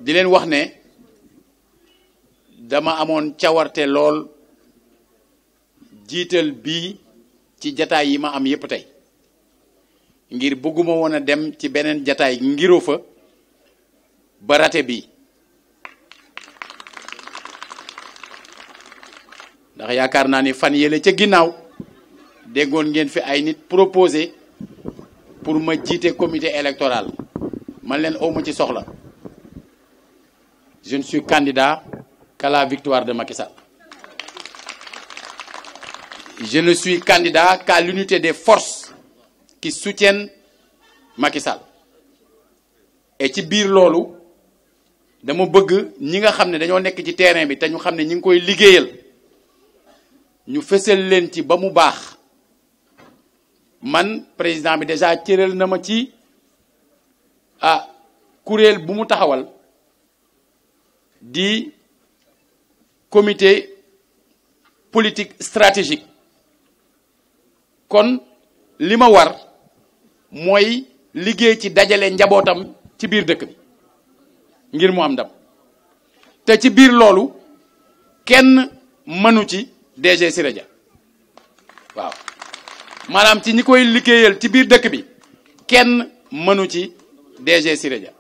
di leen wax ne dama amoon cawarte lool jiital bii ci jataay yi ma am yépp tey ngir bëgguma woon a dem ci beneen jataay ngiroo fa ba rate bii ndax yaakaar naa ni fan yële ca ginnaaw déggoon ngeen fi ay nit proposé pour ma jiite comité électoral man leen awma ci soxla je ne suis candidat qu'à la victoire de Macky Sall. Je ne suis candidat qu'à l'unité des forces qui soutiennent Macky Sall. Et ci biir loolu dama bëgg ñi nga xam ne dañoo nekk ci terrain bi te ñu xam ne ñi ngi koy liggéeyal ñu fësal leen ci ba mu baax man président bi déjà cëral na ma ci kuréel bu mu taxawal di comité politique stratégique kon li ma war mooy liggéey ci dajale njabootam ci biir dëkk bi ngir mu am ndam te ci biir loolu kenn mënu ci DG Siré Dia waaw maanaam ci ñi koy liggéeyal ci biir dëkk bi kenn mënu ci DG Siré Dia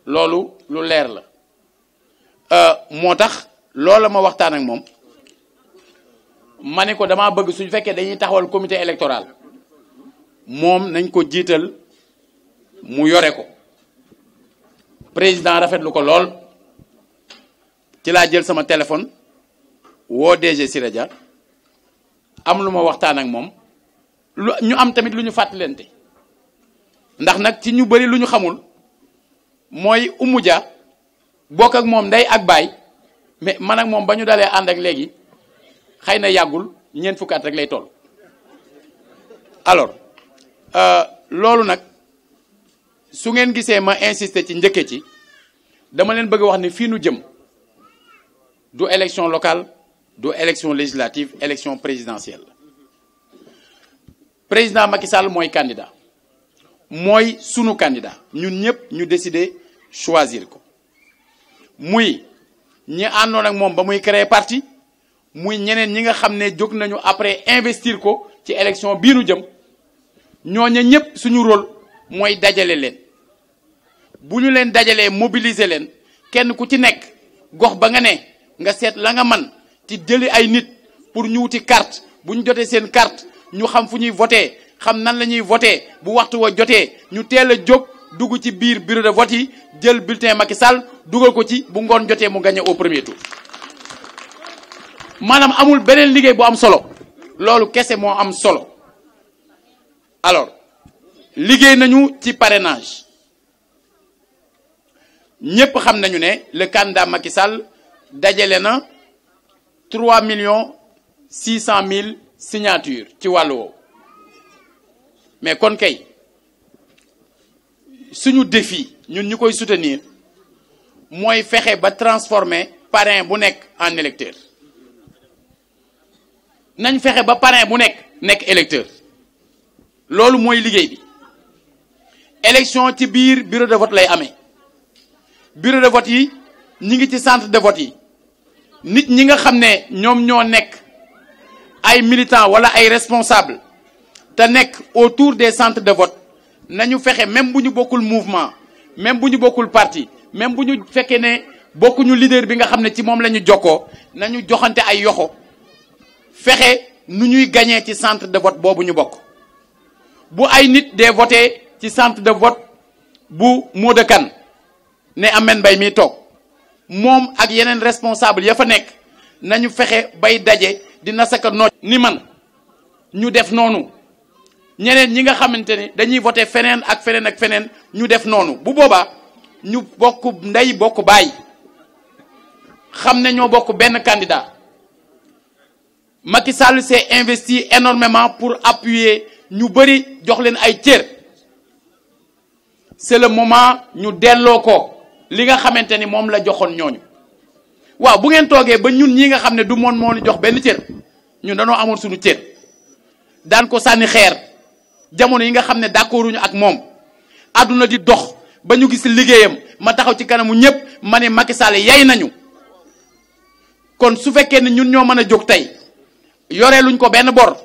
loolu lu leer la moo tax loola ma waxtaan ak moom ma ne ko damaa bëgg suñu fekkee dañuy taxawal comité électoral moom nañ ko jiital mu yore ko président rafetlu ko lool ci laa jël sama téléphone woo DG Siré Dia am lu ma waxtaan ak moom lu ñu am tamit lu ñu fàttalante ndax nag ci ñu bari lu ñu xamul mooy Oumou Dia bokk ak moom ndey ak baay mais man ak moom ba ñu dalee ànd ak léegi xëy na yàggul ñeent fukki at rek lay toll alors loolu nag su ngeen gisee ma insister ci njëkke ci dama leen bëgg wax ni fii nu jëm du élection locale du élection législative élection présidentielle président Macky Sall mooy candidat mooy sunu candidat ñun ñëpp ñu décider choisir ko muy ñi àndoon ak moom ba muy créer parti muy ñeneen ñi nga xam ne jóg nañu après investir ko ci élection bii nu jëm ñooña ñëpp suñu rôle mooy dajale leen bu ñu leen dajalee mobiliser leen kenn ku ci nekk gox ba nga ne nga seet la nga man ci jëli ay nit pour ñu wuti carte bu ñu jotee seen carte ñu xam fu ñuy voté xam nan la ñuy voté bu waxtu wa jotee ñu teel a jóg dugg ci biir bureau de vote yi jël bulletin Macky Sall dugal ko ci bu ngoon jotee mu gagné au premier tour maanaam amul beneen liggéey bu am solo loolu kese moo am solo alors liggéey nañu ci parrainage ñépp xam nañu ne le candidat Macky Sall dajale na 3 600 000 signatures ci wàllu woowu mais kon kay suñu défi ñun ñu koy soutenir mooy fexe ba transformer parrain bu nekk en électeur nañ fexe ba parrain bu nekk électeur loolu mooy liggéey bi élection ci biir bureau de vote lay amee bureau de vote yi ñi ngi ci centre de vote yi nit ñi nga xam ne ñoom ñoo nekk ay militants wala ay responsables te nekk autour des centres de vote nañu fexe même bu ñu bokkul mouvement même bu ñu bokkul parti même bu ñu fekkee ne bokkuñu leader bi nga xam ne ci moom la ñu jokkoo nañu joxante ay yoxo fexe nu ñuy gagné ci centre de vote boobu ñu bokk bu ay nit dee voté ci centre de vote bu Modou Kane ne Ameth Mbaye mi toog moom ak yeneen responsable ya fa nekk nañu fexe bay daje dina saka nooj ni man ñu def noonu ñeneen ñi nga xamante ni dañuy voté feneen ak feneen ak feneen ñu def noonu bu boobaa ñu bokk ndey bokk baay xam ne ñoo bokk benn candidat Macky Sall s'est investi énormément pour appuyer ñu bëri jox leen ay cër c'est le moment ñu delloo ko li nga xamante ni moom la joxoon ñooñu waaw bu ngeen toogee ba ñun ñi nga xam ne du moon moo ñu jox benn cër ñun dañoo amoon suñu cër daan ko sànni xeer jamono yi nga xam ne d'accorduñu ak moom àdduna di dox ba ñu gis liggéeyam ma taxaw ci kanamu ñëpp ma ne Macky Sall yay nañu. kon su fekkee ne ñun ñoo mën a jóg tey yoree luñ ko benn bor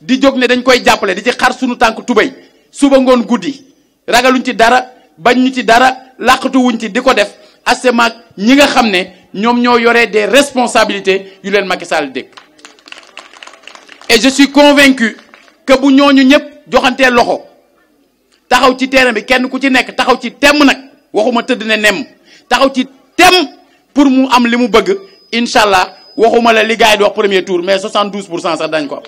di jóg ne dañ koy jàppale di ci xar suñu tànk tubéy suba ngoon guddi ragaluñ ci dara bañ ñu ci dara làqatuwuñ ci di ko def asemaak ñi nga xam ne ñoom ñoo yoree des responsabilités yu leen Macky Sall dégg. et je suis convaincu que bu ñooñu ñëpp joxantee loxo taxaw ci terrain bi kenn ku ci nekk taxaw ci temm nag waxuma tëdd ne nemm taxaw ci temm pour mu am li mu bëgg incha allah waxuma la li gars yi di wax premier tour mais 72% sax dañ ko am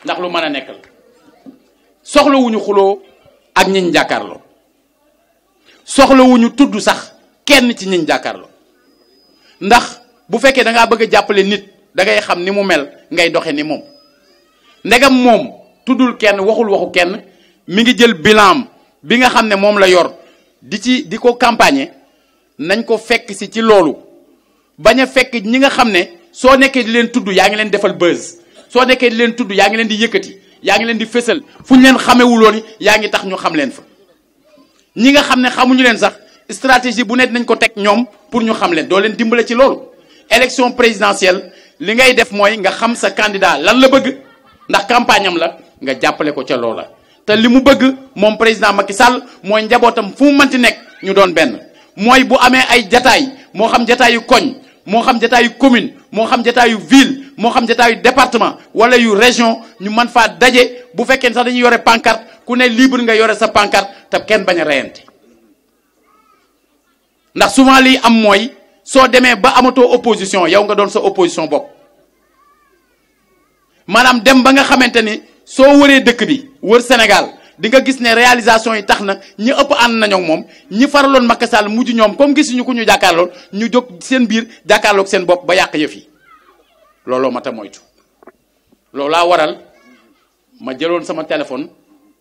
ndax lu mën a nekk la soxlawuñu xuloo ak ñiñ jàkkaarloo soxlawuñu tudd sax kenn ci ñiñ jàkkaarloo ndax bu fekkee da ngaa bëgg a jàppale nit da ngay xam ni mu mel ngay doxe ni moom ndegam moom tuddul kenn waxul waxu kenn mi ngi jël bilan bi nga xam ne moom la yor di ko campagne nañ ko fekk si ci loolu bañ a fekk ñi nga xam ne soo nekkee di leen tudd yaa ngi leen defal buzz soo nekkee di leen tudd yaa ngi leen di yëkkati yaa ngi leen di fësal fu ñu leen xamewuloon yaa ngi tax ñu xam leen fa ñi nga xam ne xamuñu leen sax stratégie bu nekk nañ ko teg ñoom pour ñu xam leen doo leen dimbale ci loolu. élection présidentielle li ngay def mooy nga xam sa candidat lan la bëgg ndax campagne am la nga jàppale ko ca loola te li mu bëgg moom président Macky Sall mooy njabootam fu mu mënti nekk ñu doon benn mooy bu amee ay jataay moo xam jataayu koñ moo xam jataayu commune moo xam jataayu ville moo xam jataayu département wala yu région ñu mën faa daje bu fekkee sax dañuy yore pancarte ku ne libre nga yore sa pancarte te kenn bañ a reyante ndax souvent liy am mooy soo demee ba amatoo opposition yow nga doon sa opposition bopp maanaam dem ba nga xamante ni soo wëree dëkk bi wër Sénégal di nga gis ne réalisation yi tax na ñi ëpp ànd nañoo ak moom ñi faraloon Macky Sall mujj ñoom comme gisuñu ku ñu jàkkaarlool ñu jóg seen biir jàkkaarloog seen bopp ba yàq yëf yi looloo mat a moytu. loolaa waral ma jëloon sama téléphone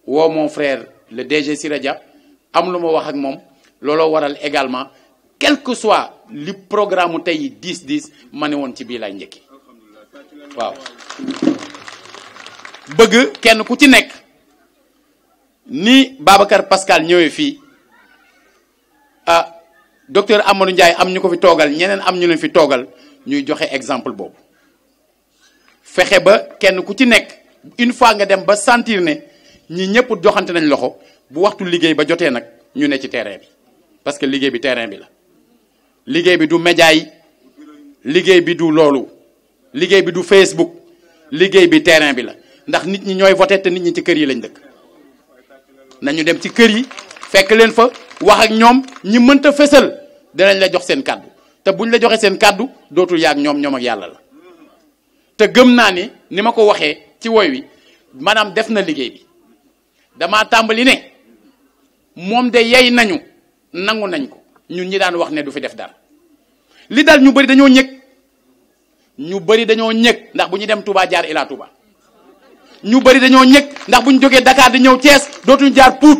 woo mon frère le DG Siré Dia am lu ma wax ak moom looloo waral également quel que soit li programme mu tey 10-10 ma ne woon ci bii lay njëkki waaw. bëgg kenn ku ci nekk. ni Babacar Pascal ñëwee fii docteur Amadou Ndiaye am ñu ko fi toogal ñeneen am ñu leen fi toogal ñuy joxe exemple boobu fexe ba kenn ku ci nekk une fois nga dem ba sentir ne ñi ñëpp joxante nañ loxo bu waxtu liggéey ba jotee nag ñu ne ci terrain bi parce que liggéey bi terrain bi la liggéey bi du média yi liggéey bi du loolu liggéey bi du Facebook liggéey bi terrain bi la ndax nit ñi ñooy voté te nit ñi ci kër yi lañ dëkk nañu dem ci kër yi fekk leen fa wax ak ñoom ñi mënta fësal dinañ la jox seen kàddu te buñ la joxee seen kàddu dootul yaag ñoom ak yàlla la te gëm naa ni ma ko waxee ci woy wi maanaam def na liggéey bi damaa tàmbali ne moom de yey nañu nangu nañ ko ñun ñi daan wax ne du fi def dara li daal ñu bëri dañoo ñëg ndax bu ñu dem Touba jaar Ila Touba ñu bëri dañoo ñëg ndax bu ñu jógee Dakar di ñëw Thiès dootuñu jaar Pout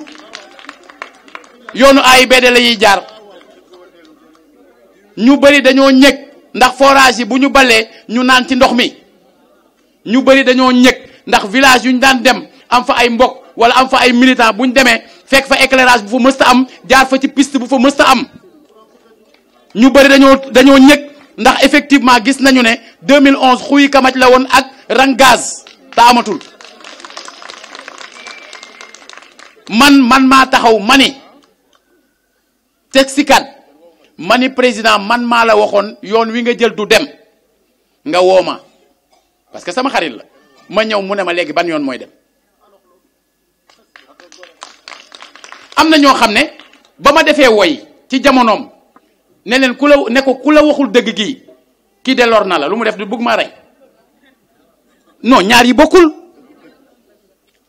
yoonu AIBD la ñuy jaar ñu bëri dañoo ñëg ndax forage yi bu ñu balee ñu naan ci ndox mi ñu bëri dañoo ñëg ndax village yu ñu daan dem am fa ay mbokk wala am fa ay militants bu ñu demee fekk fa éclairage bu fa mësta am jaar fa ci piste bu fa mësta am ñu bëri dañoo ñëg ndax effectivement gis nañu ne 2011 xuy kamaj la woon ak rang gaz te amatul man maa taxaw ma ni teg si kat ma ni président man maa la waxoon yoon wi nga jël du dem nga woo ma parce que sama xarit la ma ñëw mu ne ma léegi ban yoon mooy dem am na ñoo xam ne ba ma defee woy ci jamonoom ne leen ku la waxul dëgg gii kii de lor na la lu mu def du bëgg maa rey non ñaar yi bokkul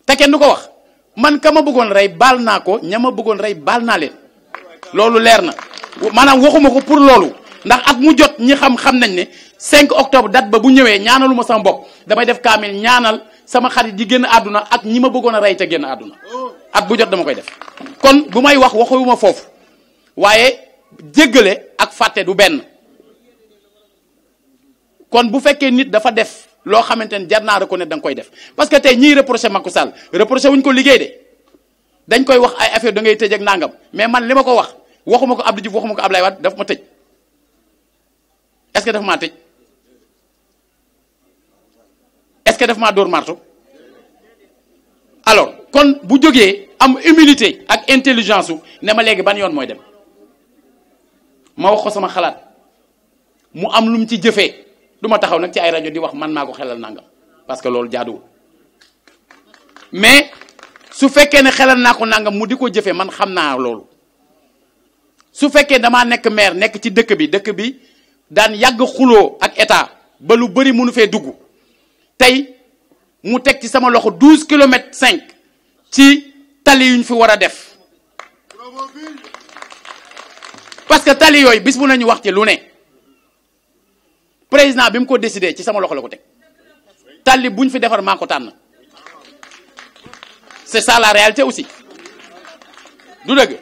te kenn du ko wax man ka ma bëggoon rey baal naa ko ña ma bëggoon rey baal naa leen loolu leer na maanaam waxuma ko pour loolu ndax at mu jot ñi xam nañ ne 5 octobre date ba bu ñëwee ñaanalu ma sama bopp damay def kaamil ñaanal sama xarit yi génn àdduna ak ñi ma bëggoon a rey te génn àdduna at bu jot dama koy def kon bu may wax waxuma foofu waaye jéggale ak fàtte du benn kon bu fekkee nit dafa def loo xamante ne jar naa reconnaître da nga koy def parce que tey ñiy reproché Macky Sall reproché wuñ ko liggéey de dañ koy wax ay affaire da ngay tëj ak nangam mais man li ma ko wax waxuma ko Abdou Diouf waxuma ko Ablaye Wade daf ma tëj est-ce que daf maa tëj est-ce que daf maa dóor marto alors kon bu jógee am humilité ak intelligence su ne ma léegi ban yoon mooy dem ma wax ko sama xalaat mu am lu mu ci jëfee du ma taxaw nag ci ay rajo di wax man maa ko xelal nangam parce que loolu jaaduwul mais su fekkee ne xelal naa ko nangam mu di ko jëfee man xam naa loolu su fekkee damaa nekk maire nekk ci dëkk bi daan yàgg xuloo ak état ba lu bëri mënu fee dugg tey mu teg ci sama loxo 12 kilomètres 5 ci tali yu ñu fi war a def parce que tali yooyu bis bu nañu wax ci lu ne président bi mu ko décidé ci sama loxo la ko teg tali bu ñu fi defar maa ko tànn c'est ça la réalité aussi du dëgg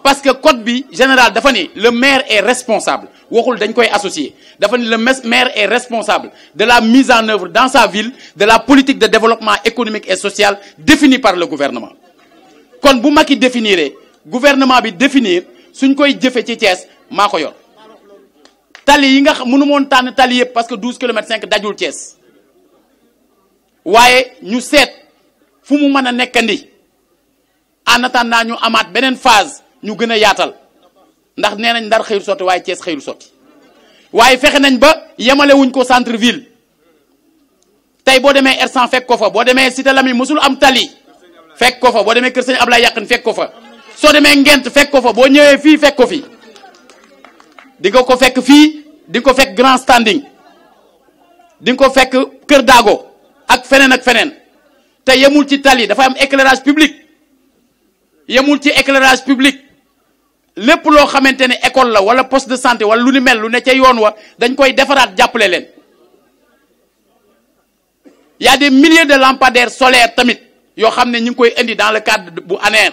parce que code bi général dafa ni le maire est responsable waxul dañ koy associer dafa ni le maire est responsable de la mise en œuvre dans sa ville de la politique de développement économique et social définie par le gouvernement kon bu Macky définir gouvernement bi définir suñ koy jëfe ci Thiès maa ko yor tali yi nga xam mënu moon tànn tali yëpp parce que 12 kilomètres 5 dajul Thiès waaye ñu seet fu mu mën a nekkandi en attendant ñu amaat beneen phase ñu gën a yaatal ndax nee nañ Ndar xëyul sotti waaye Thiès xëyul sotti waaye fexe nañ ba yemale wuñ ko centre ville tey boo demee R100 fekk ko fa boo demee Cité Lamy mosul am tali fekk ko fa boo demee Kër Sëñ Ablaye Yàqin fekk ko fa soo demee Ngent fekk ko fa boo ñëwee fii fekk ko fi di nga ko fekk fii di nga ko fekk Grand Standing di nga ko fekk Kër Daago ak feneen te yemul ci tali dafa am éclairage public yemul ci éclairage public lépp loo xamante ne école la wala poste de santé wala lu ni mel lu ne ca yoon wa dañ koy defaraat jàppale leen y a des milliers de lampadaires solaires tamit yoo xam ne ñu ngi koy indi dans le cadre bu ANER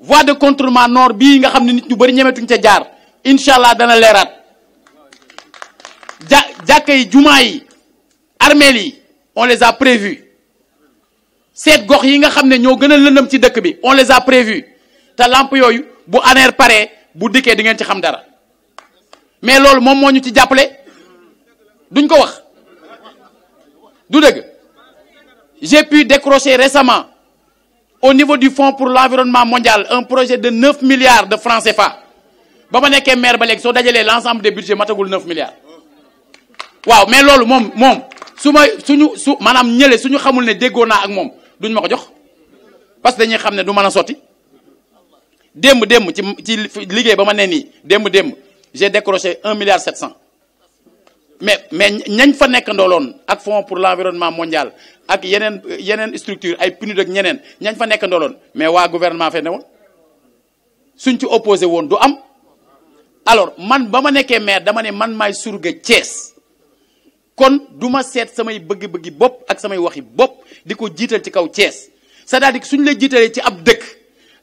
voie de contournement nord bii nga xam ne nit ñu bëri ñemetuñ ca jaar incha allah dana leeraat jàkka yi jumaa yi armeel yi on les a prévus seet gox yi nga xam ne ñoo gën a lëndëm ci dëkk bi on les a prévus te lamp yooyu bu ANER paree bu dikkee di ngeen ci xam dara mais loolu moom moo ñu ci jàppale duñ ko wax du dëgg j'ai pu décrocher récemment au niveau du fonds pour l'environnement mondial un projet de 9 milliards de francs CFA ba ma nekkee maire ba léegi soo dajalee l'ensemble des budgets matagul 9 milliards waaw mais loolu moom maanaam ñële suñu xamul ne déggoo naa ak moom duñ ma ko jox parce que dañuy xam ne du mën a sotti démb ci liggéey ba ma ne nii démb j'ai décroché 1 milliard 700 mais ñañ fa nekk ndooloon ak fonds pour l'environnement mondial ak yeneen structure ay PNUD ak ñeneen ñañ fa nekk ndooloon mais waa gouvernement fe ne woon suñ ci opposé woon du am alors man ba ma nekkee maire dama ne man maay surga Thiès kon du ma seet samay bëgg-bëggi bopp ak samay waxi bopp di ko jiital ci kaw Thiès c'est-à-dire que suñ la jiitalee ci ab dëkk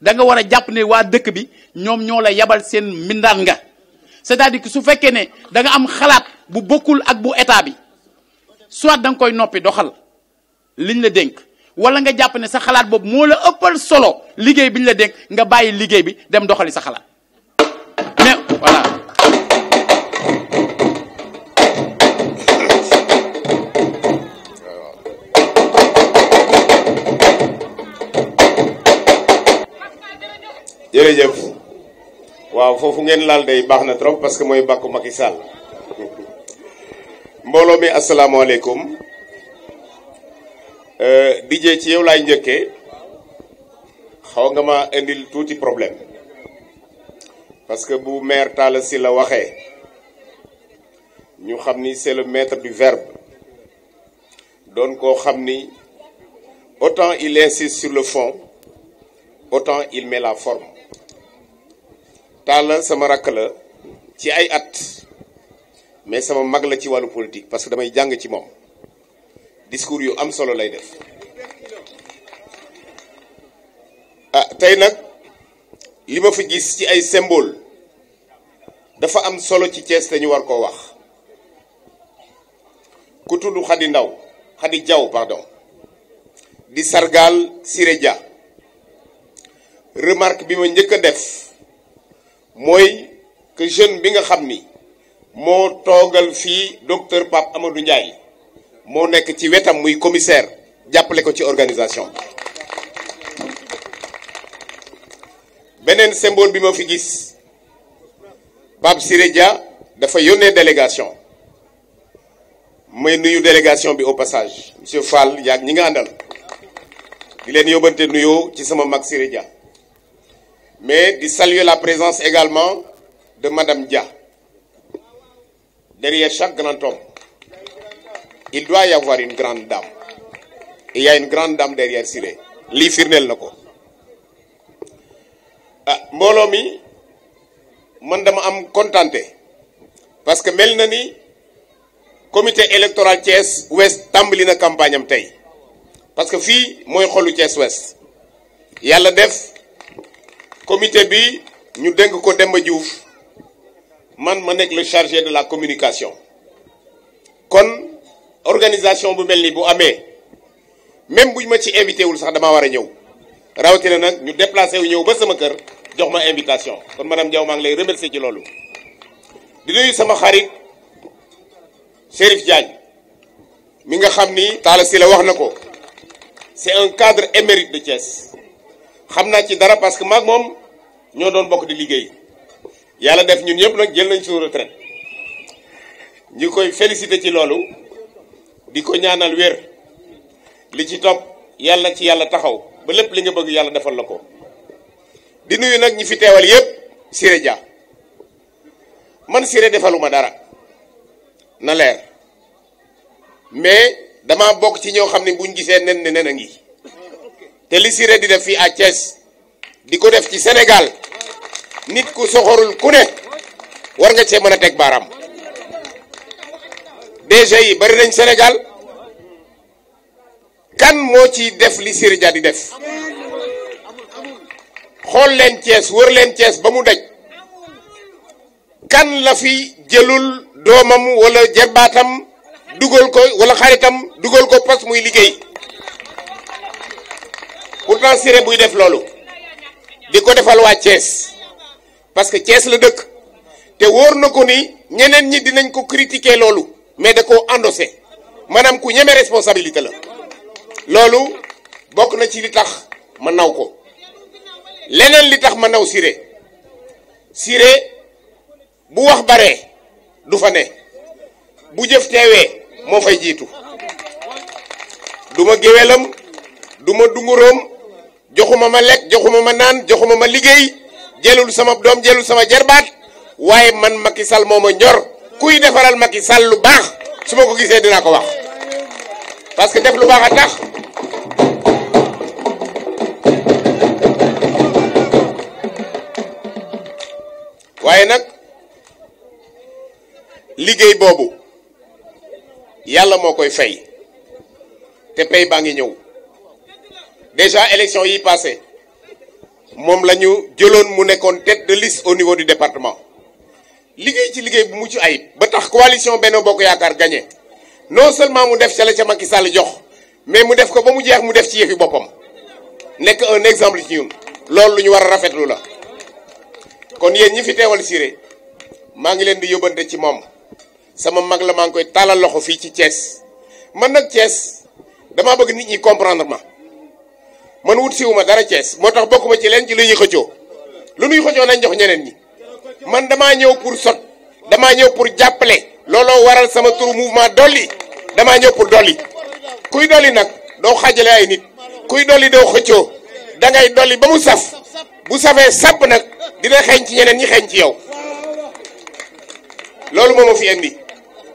da nga war a jàpp ne waa dëkk bi ñoom ñoo la yabal seen mbindaan nga c'est-à-dire que su fekkee ne da nga am xalaat bu bokkul ak bu état bi soit da nga koy noppi doxal liñ la dénk wala nga jàpp ne sa xalaat boobu moo la ëppal solo liggéey biñ la dénk nga bàyyi liggéey bi dem doxali sa xalaat mais voilà. jërëjëf waaw foofu ngeen laal day baax na trop parce que mooy bàkku Macky Sall mbooloo mi asalaamaaleykum DJ ci yow laay njëkkee xaw nga ma indil tuuti problème parce que bu maire Talla Sylla waxee ñu xam ni c'est le maître du verbe doon koo xam ni autant il insiste sur le fond autant il met la forme Talla sama rakk la ci ay at mais sama mag la ci wàllu politique parce que damay jàng ci moom discours yu am solo lay def tey nag li ma fi gis ci ay symbole dafa am solo ci Thiès te ñu war koo wax ku tudd Khady Diaw pardon di sargal Siré Dia remarque bi ma njëkk a def mooy que jeune bi nga xam ni moo toogal fii docteur Pape Amadou Ndiaye moo nekk ci wetam muy commissaire jàppale ko ci organisation beneen symbole bi ma fi gis Pape Siré Dia dafa yónnee délégation may nuyu délégation bi au passage monsieur Fall yaag ñi nga àndal di leen yóbbante nuyoo ci sama mag Siré Dia mais di saluer la présence également de Madame Dia. Derrière chaque grand homme, il doit y avoir une grande dame. Et il y a une grande dame derrière Siré. Lii firndeel na ko mbooloo mi man dama am contenté parce que mel na ni comité électoral Thiès Ouest tàmbali na campagne am tey parce que fii mooy xolu Thiès Ouest yàlla def comité bi ñu dénk ko Demba Diouf man ma nekk le chargé de la communication kon organisation bu mel ni bu amee même buñ ma ci invité wul sax dama war a ñëw rawatina nag ñu déplacé wu ñëw ba sama kër jox ma invitation kon madame Diaw maa ngi lay remercier ci loolu di nuyu sama xarit Chérif Diagne mi nga xam ni Talla Sylla wax na ko c'est un cadre émérite de Thiès xam naa ci dara parce que maag moom ñoo doon bokk di liggéey yàlla def ñun ñëpp nag jël nañ suñu retraite ñi koy féliciter ci loolu di ko ñaanal wér li ci topp yàlla ci yàlla taxaw ba lépp li nga bëgg yàlla defal la ko di nuyu nag ñi fi teewal yépp Siré Dia man Siré defaluma dara na leer mais dama bokk ci ñoo xam ne buñ gisee nen ne nen a ngi te li Siré di def fii à Thiès di ko def ci Sénégal nit ku soxorul ku ne war nga cee mën a teg baaraam DG yi bari nañ Sénégal kan moo ci def li Siré Dia di def xool leen Thiès wër leen Thiès ba mu daj kan la fi jëlul doomam wala jarbaatam dugal ko wala xaritam dugal ko poste muy liggéey pourtant Siré buy def loolu di ko defal waa Thiès parce que Thiès la dëkk te wóor na ko ni ñeneen ñi dinañ ko critiquer loolu mais da koo endossé maanaam ku ñeme responsabilité la loolu bokk na ci li tax ma naw ko leneen li tax ma naw Siré bu wax baree du fa ne bu jëf teewee moo fay jiitu du ma géwelam du ma dunguróom joxuma ma lekk joxuma ma naan joxuma ma liggéey jëlul sama doom jëlul sama jarbaat waaye man Macky Sall moo ma ñor kuy defaral Macky Sall lu baax su ma ko gisee dinaa ko wax parce que def lu baax a tax waaye nag liggéey boobu yàlla moo koy fay te pay baa ngi ñëw déjà élection yi passé moom la ñu jëloon mu nekkoon tête de liste au niveau du département liggéey ci liggéey bu mucc ayib ba tax coalition Benno Bokk Yaakaar gagné non seulement mu def ca la ca Macky Sall jox mais mu def ko ba mu jeex mu def ci yëfi boppam nekk un exemple ci ñun loolu lu ñu war a rafetlu la kon yéen ñi fi teewal Siré maa ngi leen di yóbbante ci moom sama mag la maa ngi koy taalal loxo fii ci Thiès man nag Thiès damaa bëgg nit ñi comprendre ma man wut siwuma dara Thiès moo tax bokkuma ci leen ci lu ñuy xëccoo lu ñuy xëccoo nañ jox ñeneen ñi man damaa ñëw pour sot damaa ñëw pour jàppale looloo waral sama turu mouvement dolli damaa ñëw pour dolli kuy dolli nag doo xaajale ay nit kuy dolli doo xëccoo dangay dolli ba mu saf bu safee sàpp nag dina xeeñ ci ñeneen ñi xeeñ ci yow loolu moo ma fi indi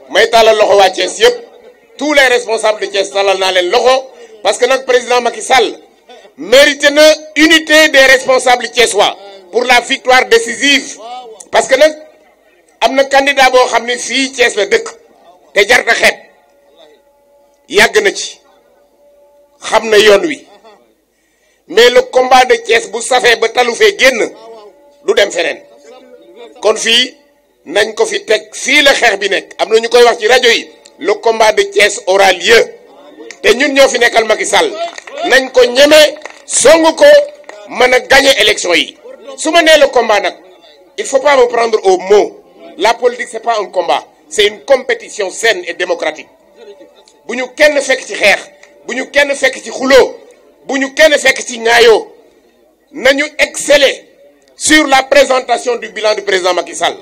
may tàllal loxo waa Thiès yëpp tous les responsables de Thiès tàllal naa leen loxo parce que nag président Macky Sall mérite na unité des responsables thiessois pour la victoire décisive parce que nag am na candidat boo xam ne fii Thiès la dëkk te jarta xeet yàgg na ci xam na yoon wi mais le combat de Thiès bu safee ba talu fee génn du dem feneen kon fii nañ ko fi teg fii la xeex bi nekk am na ñu koy wax ci rajo yi le combat de Thiès aura lieu te ñun ñoo fi nekkal Macky Sall nañ ko ñeme song ko mën a gagner élection yi su ma nee le combat nag il faut pas me prendre au mot. La politique c'est pas un combat, c'est une compétition saine et démocratique. bu ñu kenn fekk ci xeex, bu ñu kenn fekk ci xuloo, bu ñu kenn fekk ci ñaayoo. Nañu exceller sur la présentation du bilan du président Macky Sall.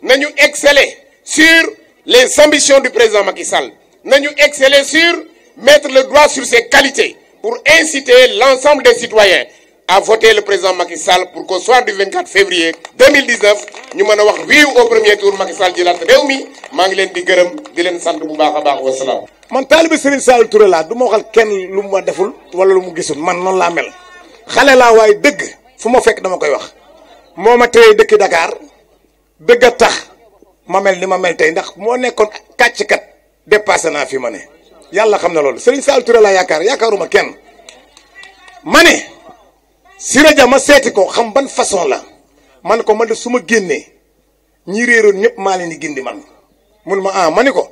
Nañu exceller sur les ambitions du président Macky Sall. Nañu exceller sur mettre le doigt sur ses qualités pour inciter l'ensemble des citoyens à voter le président Macky Sall pour qu'au soir du 24 février 2019 ñu mën a wax oui au premier tour Macky Sall jëlaat réew mi. Maa ngi leen di gërëm di leen sant bu baax a baax wa salaam. man taalibe Serigne Saliou Touré laa du ma waxal kenn lu ma deful wala lu mu gisul man noonu laa mel xale laa waaye dëgg fu ma fekk dama koy wax moo ma téye dëkk Dakar dëgg a tax ma mel ni ma mel tey ndax moo nekkoon kàcckat dépassé naa fi ma ne yàlla xam na loolu Serigne Saliou Touré laa yaakaaruma kenn ma ne Siré Dia ma seeti ko xam ban façon la man ko man de su ma génnee ñi réeroon ñëpp maa leen di gindi man mun ma ma ni ko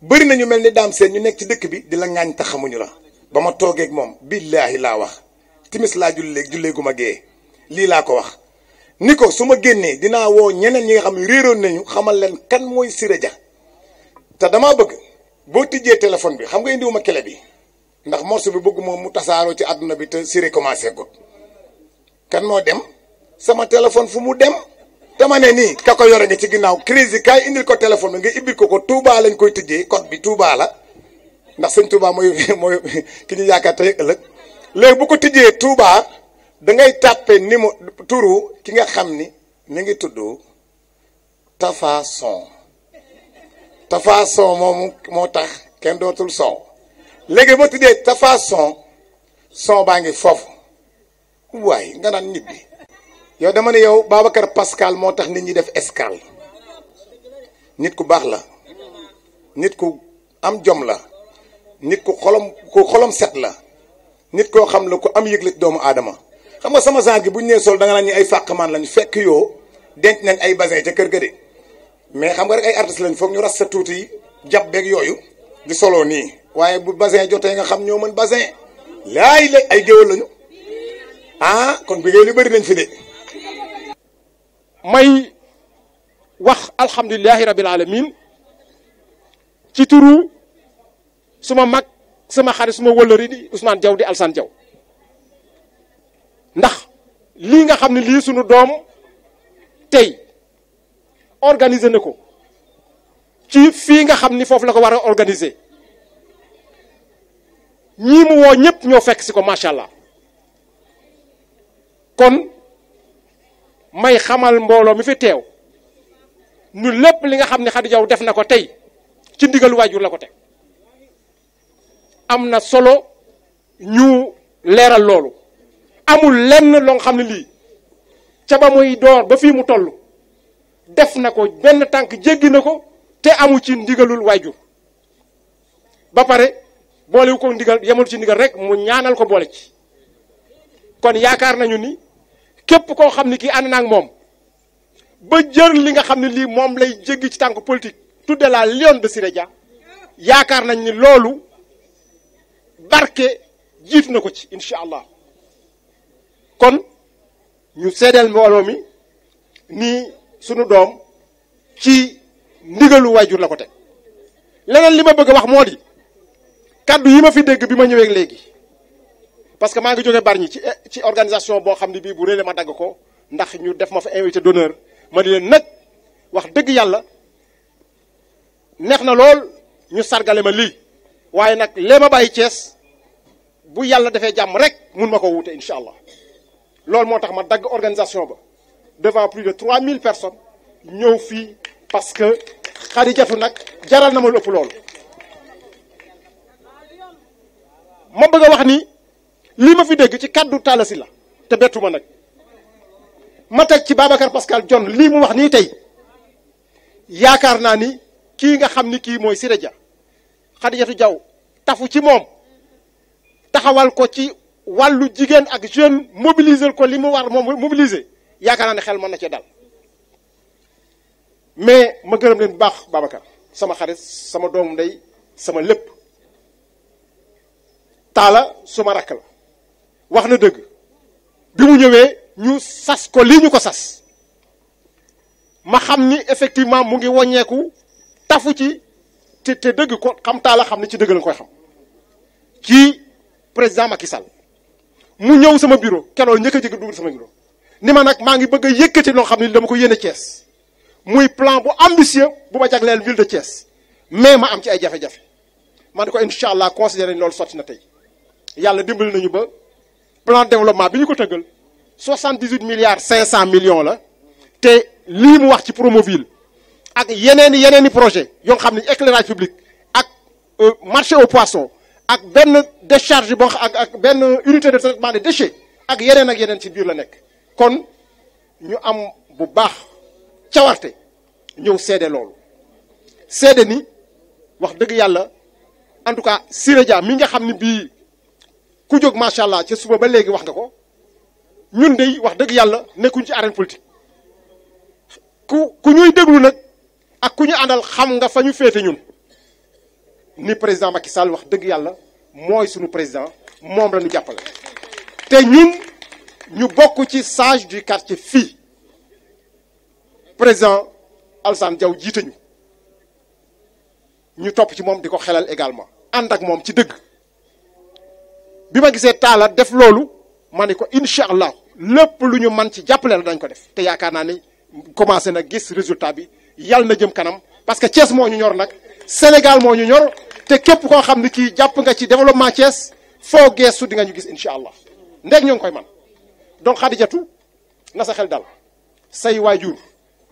bëri na ñu mel ni daam seen ñu nekk ci dëkk bi di la ŋaañ tax xamuñu la ba ma toogee ak moom billaahi laa wax timis laa jullee gu ma gee lii laa ko wax ni ko su ma génnee dinaa woo ñeneen ñi nga xam ne réeroon nañu xamal leen kan mooy Siré Dia te damaa bëgg boo tijjee téléphone bi xam nga indiwuma clé bi ndax morceau bi bëgg moom mu tasaaroo ci àdduna bi te Siré commencé ko kan moo dem sama téléphone fu mu dem dama ne nii ka ko yore nga ci ginnaaw crise yi kaay indil ko téléphone bi nga ibbil ko Touba lañ koy tijjee code bi Touba la ndax sëñ Touba mooy ki ñu yaakaar tey ëllëg léegi bu ko tijjee Touba da ngay tàppe ni mu turu ki nga xam ni mi ngi tudd Tafa Son moomu moo tax kenn dootul son léegi boo tijjee Tafa son baa ngi foofu waaye nga naan ñibbi yow dama ne yow Babacar Pascal moo tax nit ñi def escale nit ku baax la nit ku am jom la nit ku xolom set la nit koo xam la ku am yëg la doomu aadama xam nga sama genre gi bu ñu nee sol da nga naan ñi ay fàqmaan lañu fekk yoo denc nañ ay basin ca kër ga de mais xam nga rek ay artistes lañ foog ñu ras sa tuuti yi jàpp beeg yooyu di soloo nii waaye bu basin jotee nga xam ñoo mën basin laay la ay géwal lañu kon bi lu bëri nañ fi de. may wax alhamdulilahi rabil alamin ci turu suma mag sama xarit suma wëllëri di Ousmane Diaw di Alsane Diaw ndax lii nga xam ne lii sunu doom tey organiser na ko ci fii nga xam ni foofu la ko war a organiser ñii mu woo ñëpp ñoo fekk si ko macha allah kon may xamal mbooloo mi fi teew ñu lépp li nga xam ne Khady Diaw def na ko tey ci ndigalu waajur la ko teg am na solo ñu leeral loolu amul lenn loo xam ne lii ca ba muy door ba fii mu toll def na ko benn tànk jéggi na ko te amu ci ndigalul waajur ba pare boolewu ko ndigal yemul ci ndigal rek mu ñaanal ko boole ci kon yaakaar nañu ni képp koo xam ne kii ànd naag moom ba jër li nga xam ne lii moom lay jéggi ci tànk politique tudde la Lion de Siré Dia yaakaar nañ ni loolu barke jiitu na ko ci incha allah kon ñu seedeel mbooloo mi nii sunu doom ci ndigalu waajur la ko teg leneen li ma bëgg a wax moo di kaddu yi ma fi dégg bi ma ñëwee léegi parce que maa ngi jógee Bargny ci organisation boo xam ne bii bu réele ma dagg ko ndax ñu def ma fa invité d'honneur ma di leen nag wax dëgg yàlla neex na lool ñu sargale ma lii waaye nag lee ma bàyyi Thiès bu yàlla defee jàmm rek mun ma ko wuute incha allah loolu moo tax ma dagg organisation ba devant plus de 3000 personnes ñëw fii parce que Khadijatou nag jaral na ma lu ëpp loolu ma bëgg a wax ni lii ma fi dégg ci kaddu Talla Sylla te bettu ma nag ma teg ci Babacar Pascal John lii mu wax nii tey yaakaar naa ni kii nga xam ni kii mooy Siré Dia Khadijatou Diaw tafu ci moom taxawal ko ci wàllu jigéen ak jeune mobiliser ko li mu war moom mobiliser yaakaar naa ne xel mën na cee dal mais ma gërëm leen bu baax Babacar sama xarit sama doomu ndey sama lépp Talla suma rakk la wax na dëgg bi mu ñëwee ñu sas ko lii ñu ko sas ma xam ni effectivement mu ngi wàññeeku tafu ci te dëgg ko xam taala xam ne ci dëgg la koy xam ci président Macky Sall mu ñëw sama bureau keroog njëkk a jëkk dugg sama bureau ni ma nag maa ngi bëgg a yëkkati loo xam ne dama ko yéene Thiès muy plan bu ambitieux bu ma jagleel ville de Thiès mais ma am ci ay jafe-jafe ma ne ko incha allah considéré loolu sotti na tey yàlla dimbali nañu ba plan de développement bi ñu ko tëggal 78 milliards 500 millions la te lii mu wax ci Promoville ak yeneeni projet yoo xam ne éclairage public ak marché aux poissons ak benn décharge boo ak benn unité de traitement des déchets ak yeneen ci biir la nekk kon ñu am bu baax cawarte ñëw seede loolu seede ni wax dëgg yàlla en tout cas Siré Dia mi nga xam ne bii ku jóg macha allah ca suba ba léegi wax nga ko ñun de wax dëgg yàlla nekkuñ ci arène politique ku ñuy déglu nag ak ku ñu àndal xam nga fa ñu féete ñun ni président Macky Sall wax dëgg yàlla mooy suñu président moom la ñu jàppale te ñun ñu bokk ci sage du quartier fii président Alassane Diaw jiite ñu topp ci moom di ko xelal également ànd ak moom ci dëgg bi ma gisee taala def loolu ma ne ko incha allah lépp lu ñu man ci jàppale la dañ ko def te yaakaar naa ni commencé na gis résultat bi yàlla na jëm kanam parce que Thiès moo ñu ñor nag Sénégal moo ñu ñor te képp koo xam ne kii jàpp nga ci développement Thiès foo geestu di nga ñu gis incha allah ndeg ñoo ngi koy man donc Xadijatu na sa xel dal say waajur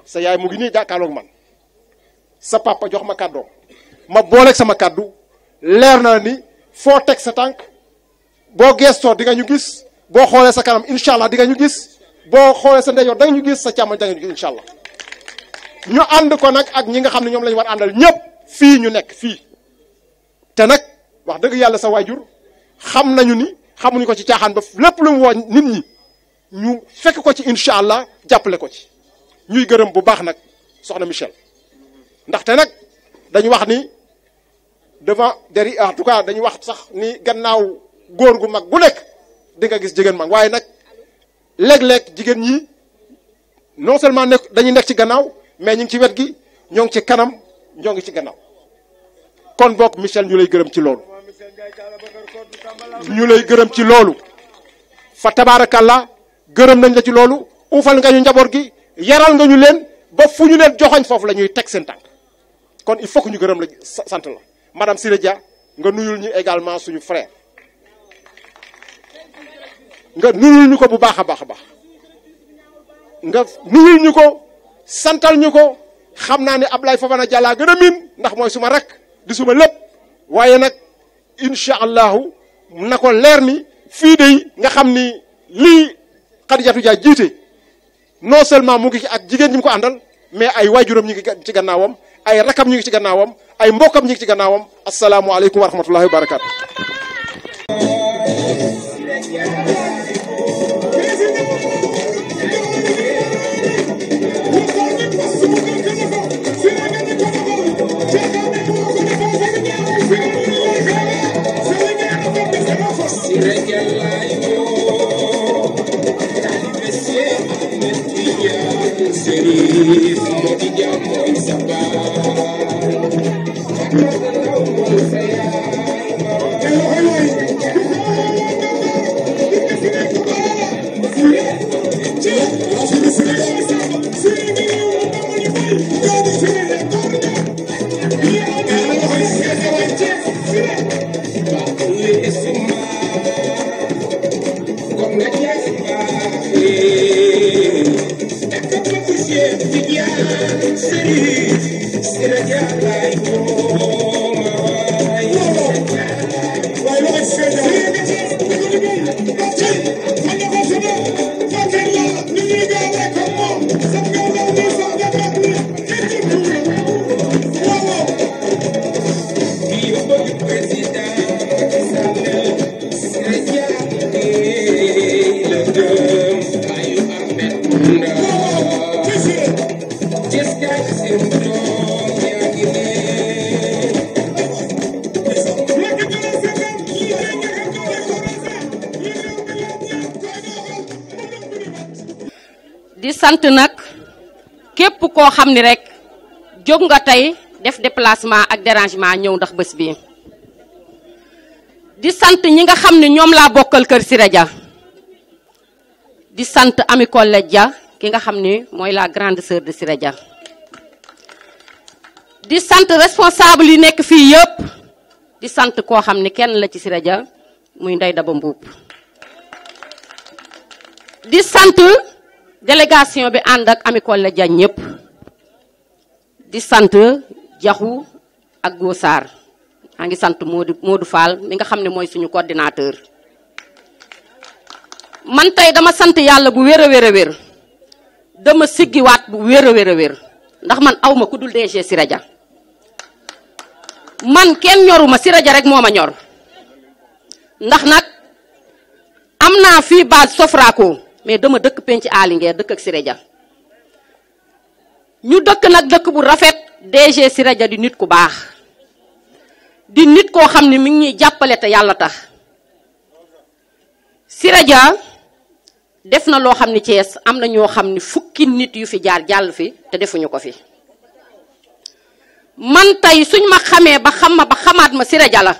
sa yaay mu ngi nii jàkkaarloog man sa papa jox ma kàddoom ma booleeg sama kàddu leer na ni foo teg sa tànk boo geestoo di nga ñu gis boo xoolee sa kanam incha allah di nga ñu gis boo xoolee sa ndeyjoor da nga ñu gis sa càmmoñ da nga ñu gis incha allah ñu ànd ko nag ak ñi nga xam ne ñoom la ñu war àndal ñëpp fii ñu nekk fii te nag wax dëgg yàlla sa waajur xam nañu ni xamuñu ko ci caaxaan ba lépp lu mu woo nit ñi ñu fekk ko ci incha allah jàppale ko ci ñuy gërëm bu baax nag soxna Michel ndaxte nag dañu wax ni devant derrière en tout cas dañu wax sax ni gannaaw góor gu mag gu nekk di nga gis jigéen mag waaye nag léeg-léeg jigéen ñi non seulement nekk dañuy nekk ci gannaaw mais ñu ngi ci wet gi ñoo ngi ci kanam ñoo ngi ci gannaaw kon bokk Michel ñu lay gërëm ci loolu fa tabaarakàlla gërëm nañ la ci loolu uufal nga ñu njaboot gi yaral nga ñu leen ba fu ñu leen joxoñ foofu la ñuy teg seen tànk kon il faut que ñu gërëm la sant la madame Siré Dia nga nuyul ñu également suñu frère nga nuyul ñu ko bu baax a baax a baax nga nuyul ñu ko santal ñu ko xam naa ne Ablaye Fofana Diallo gën a miin ndax mooy suma rek di suma lépp waaye nag incha allahu na ko leer ni fii de nga xam ni lii Xadijatu Dia jiite non seulement mu ngi ci ak jigéen ñi mu ko àndal mais ay waajuram ñu ngi ci gannaawam ay rakam ñu ngi ci gannaawam ay mbokkam ñu ngi ci gannaawam asalaamualeykum wa rahmatullahi wa barakaatu. di sant nag képp koo xam ni rek jóg nga tey def déplacement ak dérangement ñëw ndax bés bi di sant ñi nga xam ne ñoom laa bokkal kër Siré Dia di sant Ami Collé Dia ki nga xam ni mooy la grande sœur de Siré Dia di sant responsable yi nekk fii yëpp di sant koo xam ni kenn la ci Siré Dia muy Ndeye Daba Mbuub di sant délégation bi ànd ak Ami Collé Dia ñëpp di sant Jaxu ak Gosaar maa ngi sant Modou Fall mi nga xam ne mooy suñu coordinateur man tey dama sant yàlla bu wér a wér a wér dama siggiwaat bu wér a wér a wér ndax man awma ku dul DG Siré Dia man kenn ñoruma Siré Dia rek moo ma ñor ndax nag am naa fii base Sofraco mais dama dëkk penc Alinguer dëkk ak Siré Dia ñu dëkk nag dëkk bu rafet DG Siré Dia di nit ku baax di nit koo xam ne mi ngi ñuy jàppale te yàlla tax Siré Dia def na loo xam ne Thiès am na ñoo xam ne fukki nit yu fi jaar jàll fi te defuñu ko fi man tey suñ ma xamee ba xam ma ba xamaat ma Siré Dia la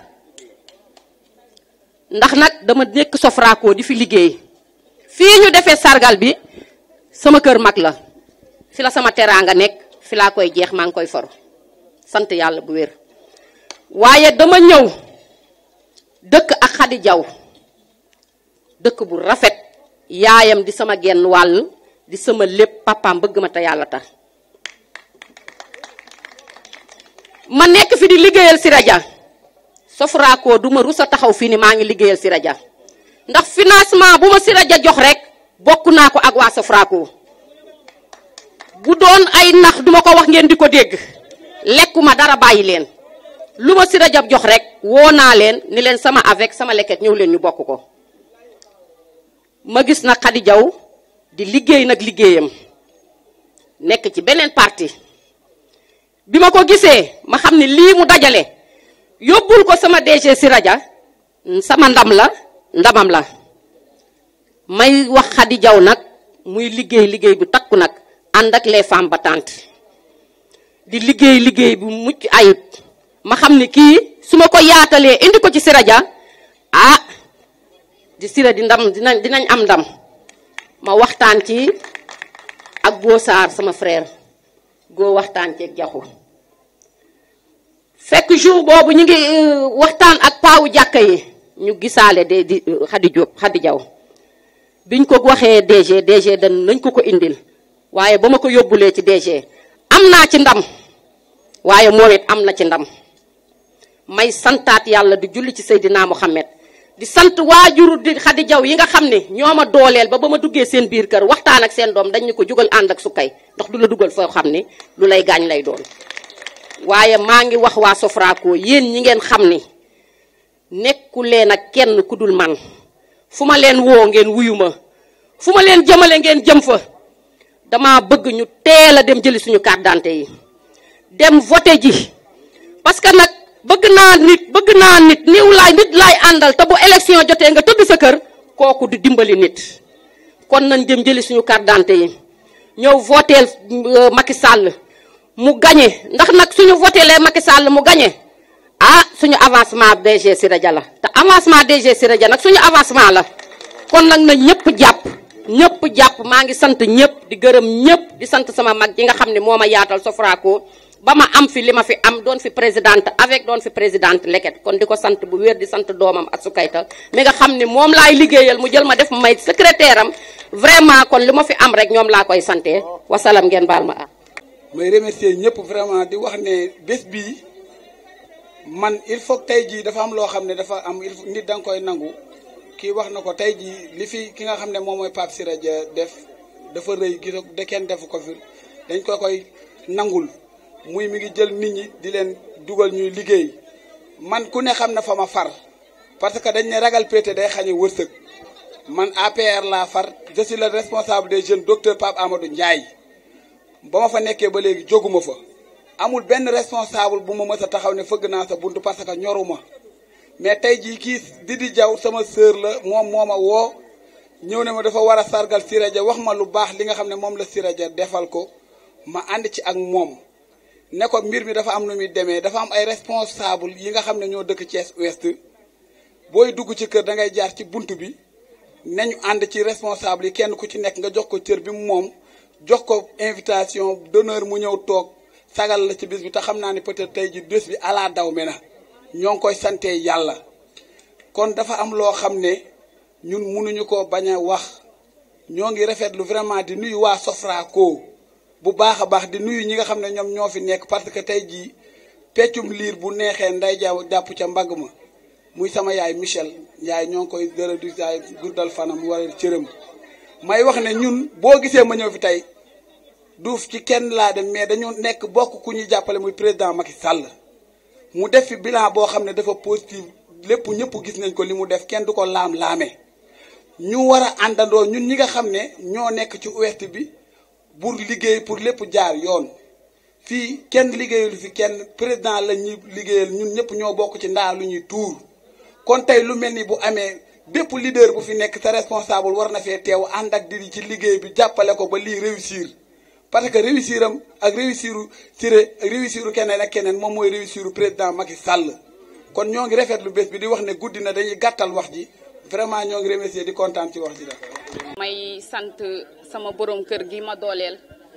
ndax nag dama nekk Sofraco di fi liggéey fii ñu defee sargal bi sama kër mag la fi la sama teraanga nekk fi laa koy jeex maa ngi koy for sant yàlla bu wér waaye dama ñëw dëkk ak Khady Diaw dëkk bu rafet yaayam di sama genn wàll di sama lépp papaam bëgg ma te yàlla tax ma nekk fi di liggéeyal Siré Dia Sofraco du ma rus a taxaw fii ni maa ngi liggéeyal Siré Dia ndax financement bu ma Siré Dia jox rek bokk naa ko ak waa Sofraco bu doon ay nax duma ko wax ngeen di ko dégg lekkuma dara bàyyi leen lu ma Siré Dia jox rek woo naa leen ni leen sama avec sama leket ñëw leen ñu bokk ko ma gis nag Khady Diaw di liggéey nag liggéeyam nekk ci beneen parti bi ma ko gisee ma xam ne lii mu dajale yóbbul ko sama DG Siré Dia sama ndam la ndamam la may wax Khady Diaw nag muy liggéey bu takku nag ànd ak les femmes battantes di liggéey bu mucc ayib ma xam ne kii su ma ko yaatalee indi ko ci Siré Dia ah di Siré di ndam dinañ am ndam ma waxtaan ci ak Gosaar sama frère goo waxtaan ci ak Jaxu fekk jour boobu ñu ngi waxtaan ak paawu jàkka yi ñu gisaale di Khady Diaw biñ ko waxee DG dañ nañ ko indil waaye ba ma ko yóbbulee ci DG am naa ci ndam waaye moom it am na ci ndam may santaat yàlla di julli ci Seydina Mohamed di sant waajuru di Khady Diaw yi nga xam ne ñoo ma dooleel ba ma duggee seen biir kër waxtaan ak seen doom dañ ñu ko jugal ànd ak sukkay ndax du la dugal foo xam ne lu lay gaañ lay doon waaye maa ngi wax waa Sofraco yéen ñi ngeen xam ni nekku leen ak kenn ku dul man fu ma leen woo ngeen wuyu ma fu ma leen jëmale ngeen jëm fa dama bëgg ñu teel a dem jëli suñu carte d'identité yi dem voté ji parce que nag bëgg naa nit niw nit laay àndal te bu élection jotee nga tëdd sa kër kooku di dimbali nit kon nañ dem jëli suñu carte d'identité yi ñëw voteel Macky Sall mu gagné ndax nag suñu votelee Macky Sall mu gagné ah suñu avancement DG Siré Dia la te avancement DG Siré Dia nag suñu avancement la kon nag na ñëpp jàpp maa ngi sant ñëpp di gërëm ñëpp di sant sama mag ji nga xam ne moo ma yaatal Sofraco ba ma am fi li ma fi am doon fi présidente avec doon fi présidente leket kon di ko sant bu wér di sant doomam ak Sukayta mi nga xam ne moom laay liggéeyal mu jël ma def may secrétaire am vraiment kon li ma fi am rek ñoom laa koy sante wasalam ngeen baal ma ak may remercier ñëpp vraiment di wax ne bés bii man il faut tey jii dafa am loo xam ne dafa am nit da nga koy nangu kii wax na ko tey jii li fi ki nga xam ne moom mooy Pape Siré Dia def dafa rëy gis de kenn defu ko fi dañ koy nangul muy mi ngi jël nit ñi di leen dugal ñuy liggéey man ku ne xam na fa ma far parce que dañ ne ragal pété day xañe wërsëg man APR laa far je suis le responsable des jeunes docteur Pape Amadou Ndiaye ba ma fa nekkee ba léegi jóguma fa amul benn responsable bu ma mës a taxaw ne fëgg naa sa buntu parce que ñoruma mais tey jii kii Didi Diaw sama sœur la moom moo ma woo ñëw ne ma dafa war a sargal Siré Dia wax ma lu baax li nga xam ne moom la Siré Dia defal ko ma ànd ci ak moom ne ko mbir mi dafa am nu muy demee dafa am ay responsable yi nga xam ne ñoo dëkk Thiès Ouest booy dugg ci kër da ngay jaar ci bunt bi nañu ànd ci responsable yi kenn ku ci nekk nga jox ko cër bi moom jox ko invitation d'honneur mu ñëw toog sagal la ci bis bi te xam naa ne peut-être tey ji bés bi ala daw me na ñoo ngi koy sante yàlla kon dafa am loo xam ne ñun mënuñu ko bañ a wax ñoo ngi rafetlu vraiment di nuyu waa Sofraco bu baax a baax di nuyu ñi nga xam ne ñoom ñoo fi nekk parce que tey jii peccum liir bu neexee nday jaaw jàpp ca mbagg ma muy sama yaay Michel yaay ñoo ngi koy gërëm di yaay guddal fanam war a cërëm may wax ne ñun boo gisee ma ñëw fi tey duuf ci kenn laa dem mais dañu nekk bokk ku ñuy jàppale muy président Macky Sall mu def fi bilan boo xam ne dafa positif lépp ñëpp gis nañ ko li mu def kenn du ko laam-laamee ñu war a àndandoo ñun ñi nga xam ne ñoo nekk ci ouest bi pour liggéey pour lépp jaar yoon fii kenn liggéeyul fi kenn président la ñuy liggéeyal ñun ñëpp ñoo bokk ci ndaa lu ñuy tuur kon tey lu mel ni bu amee bépp leader bu fi nekk sa responsable war na fee teew ànd ak di ci liggéey bi jàppale ko ba lii réussir parce que réussir am ak réussiru keneen ak keneen moom mooy réussiru président Macky Sall kon ñoo ngi rafetlu bés bi di wax ne guddi na dañuy gàttal wax ji vraiment ñoo ngi remercier di kontaan ci wax ji daal. may sant sama borom kër gi ma dooleel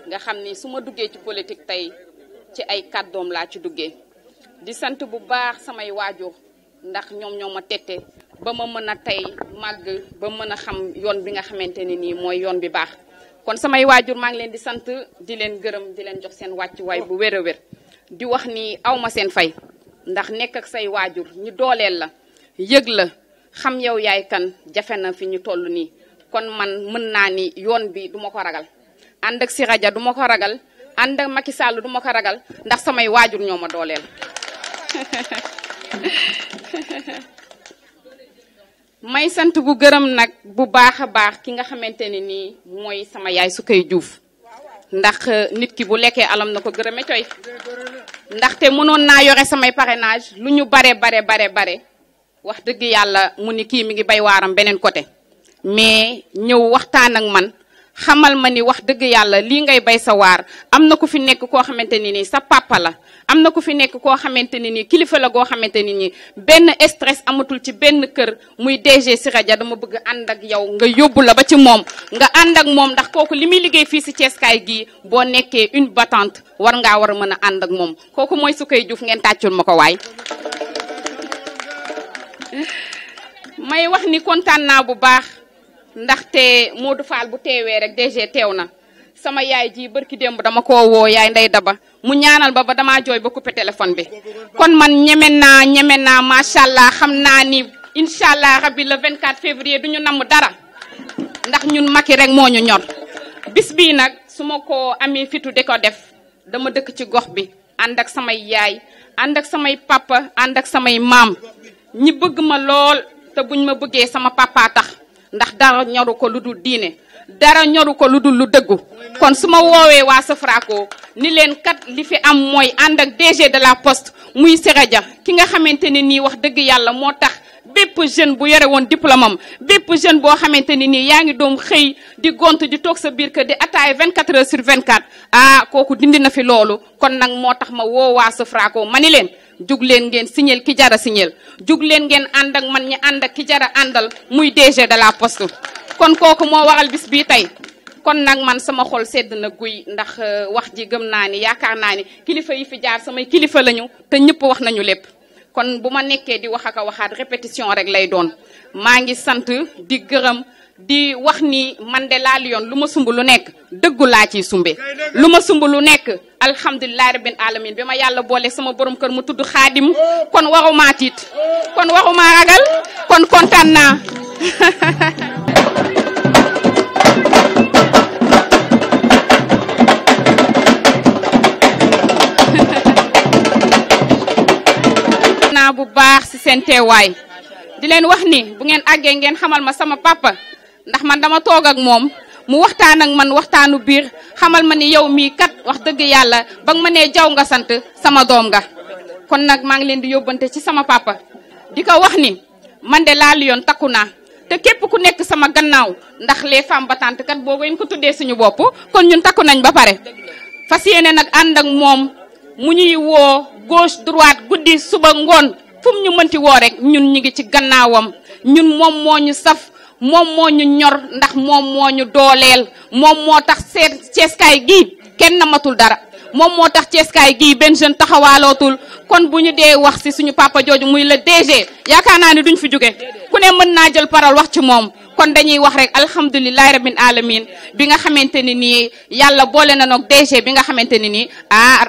nga xam ni su ma duggee ci politique tey ci ay kàddoom laa ci duggee di sant bu baax samay waajur ndax ñoom ñoo ma tette ba ma mën a tey màgg ba mën a xam yoon bi nga xamante ne nii mooy yoon bi baax kon samay waajur maa ngi leen di sant di leen gërëm di leen jox seen wàccuwaay bu wér a wér di wax ni awma seen fay ndax nekk ak say waajur ñu dooleel la yëg la xam yow yaay kan jafe na fi ñu toll nii kon man mën naa ni yoon bi duma ko ragal ànd ak Siré Dia duma ko ragal ànd ak Macky Sall duma ko ragal ndax samay waajur ñoo ma dooleel may sant bu gërëm nag bu baax a baax ki nga xamante ne nii mooy sama yaay Sukay Diouf ndax nit ki bu lekkee alam na ko gërëme coy ndaxte mënoon naa yore samay parrainage lu ñu bare wax dëgg yàlla mu ni kii mi ngi bay waaram beneen côté mais ñëw waxtaan ak man xamal ma ni wax dëgg yàlla lii ngay bay sa waar am na ku fi nekk koo xamante ni nii sa papa la am na ku fi nekk koo xamante ni nii kilifa la goo xamante ni nii benn stress amatul ci benn kër muy DG Siré Dia dama bëgg ànd ak yow nga yóbbu la ba ci moom nga ànd ak moom ndax kooku li muy liggéey fii si Thiès kaay gii boo nekkee une battante war a mën a ànd ak moom kooku mooy Sukay Diouf ngeen tàccul ma ko waay may wax ni kontaan naa bu baax ndaxte Modou Fall bu teewee rek DG teew na sama yaay ji barki démb dama ko woo yaay Ndey Daba mu ñaanal ba damaa jooy ba coupé téléphone bi kon man ñeme naa macha allah xam naa ni incha allah rabbi le 24 février du ñu namm dara ndax ñun Macky rek moo ñu ñor bis bii nag su ma ko amee fitu di ko def dama dëkk ci gox bi ànd ak samay yaay ànd ak samay papa ànd ak samay maam ñi bëgg ma lool te buñ ma bëggee sama papa tax ndax dara ñoru ko lu dul diine dara ñoru ko lu dul lu dëggu kon su ma woowee waa Sofraco ni leen kat li fi am mooy ànd ak DG de la poste muy Siré Dia ki nga xamante ne nii wax dëgg yàlla moo tax bépp jeune bu yore woon diplôme am bépp jeune boo xamante ni nii yaa ngi doom xëy di gont di toog sa biir kër di ataaya 24 heures sur 24 kooku dindi na fi loolu kon nag moo tax ma woo waa Sofraco ma ni leen jug leen ngeen signal ki jara signal jug leen ngeen ànd ak man ñi ànd ak ki jara àndal muy DG de la poste kon kooku moo waral bis bii tey kon nag man sama xol sedd na guy ndax wax ji gëm naa ni yaakaar naa ni kilifa yi fi jaar samay kilifa lañu te ñëpp wax nañu lépp kon bu ma nekkee di wax ak a waxaat répétition rek lay doon maa ngi sant di gërëm di wax ni man de laa Lyon lu ma sumb lu nekk dëggu laa ciy sumbe lu ma sumb lu nekk alhamdulilah rabbil alamin bi ma yàlla boole sama borom kër mu tudd xaadim kon waruma tiit kon waruma ragal kon kontaan naa naa bu baax ci seen teewaay di leen wax ni bu ngeen àggee ngeen xamal ma sama papa ndax man dama toog ak moom mu waxtaan ak man waxtaanu biir xamal ma ni yow mii kat wax dëgg yàlla ba nga ma nee jaw nga sant sama doom nga kon nag maa ngi leen di yóbbante ci sama papa di ko wax ni man de laa Lyon takku naa te képp ku nekk sama gannaaw ndax les femmes battantes kat boo ngeen ko tuddee suñu bopp kon ñun takku nañ ba pare fas yéene nag ànd ak moom mu ñuy woo gauche droite guddi suba ngoon fu mu ñu mënti woo rek ñun ñu ngi ci gannaawam ñun moom moo ñu saf moom moo ñu ñor ndax moom moo ñu dooleel moom moo tax Ceeskaay gii kenn namatul dara moom moo tax Ceeskaay gii benn jeune taxawaalootul kon bu ñu dee wax ci suñu papa jooju muy le DG yaakaar naa ni duñ fi jóge ku ne mën naa jël parole wax ci moom kon dañuy wax rek alhamdulilahi rabbil alamin bi nga xamante ni nii yàlla boole na noog DG bi nga xamante ni nii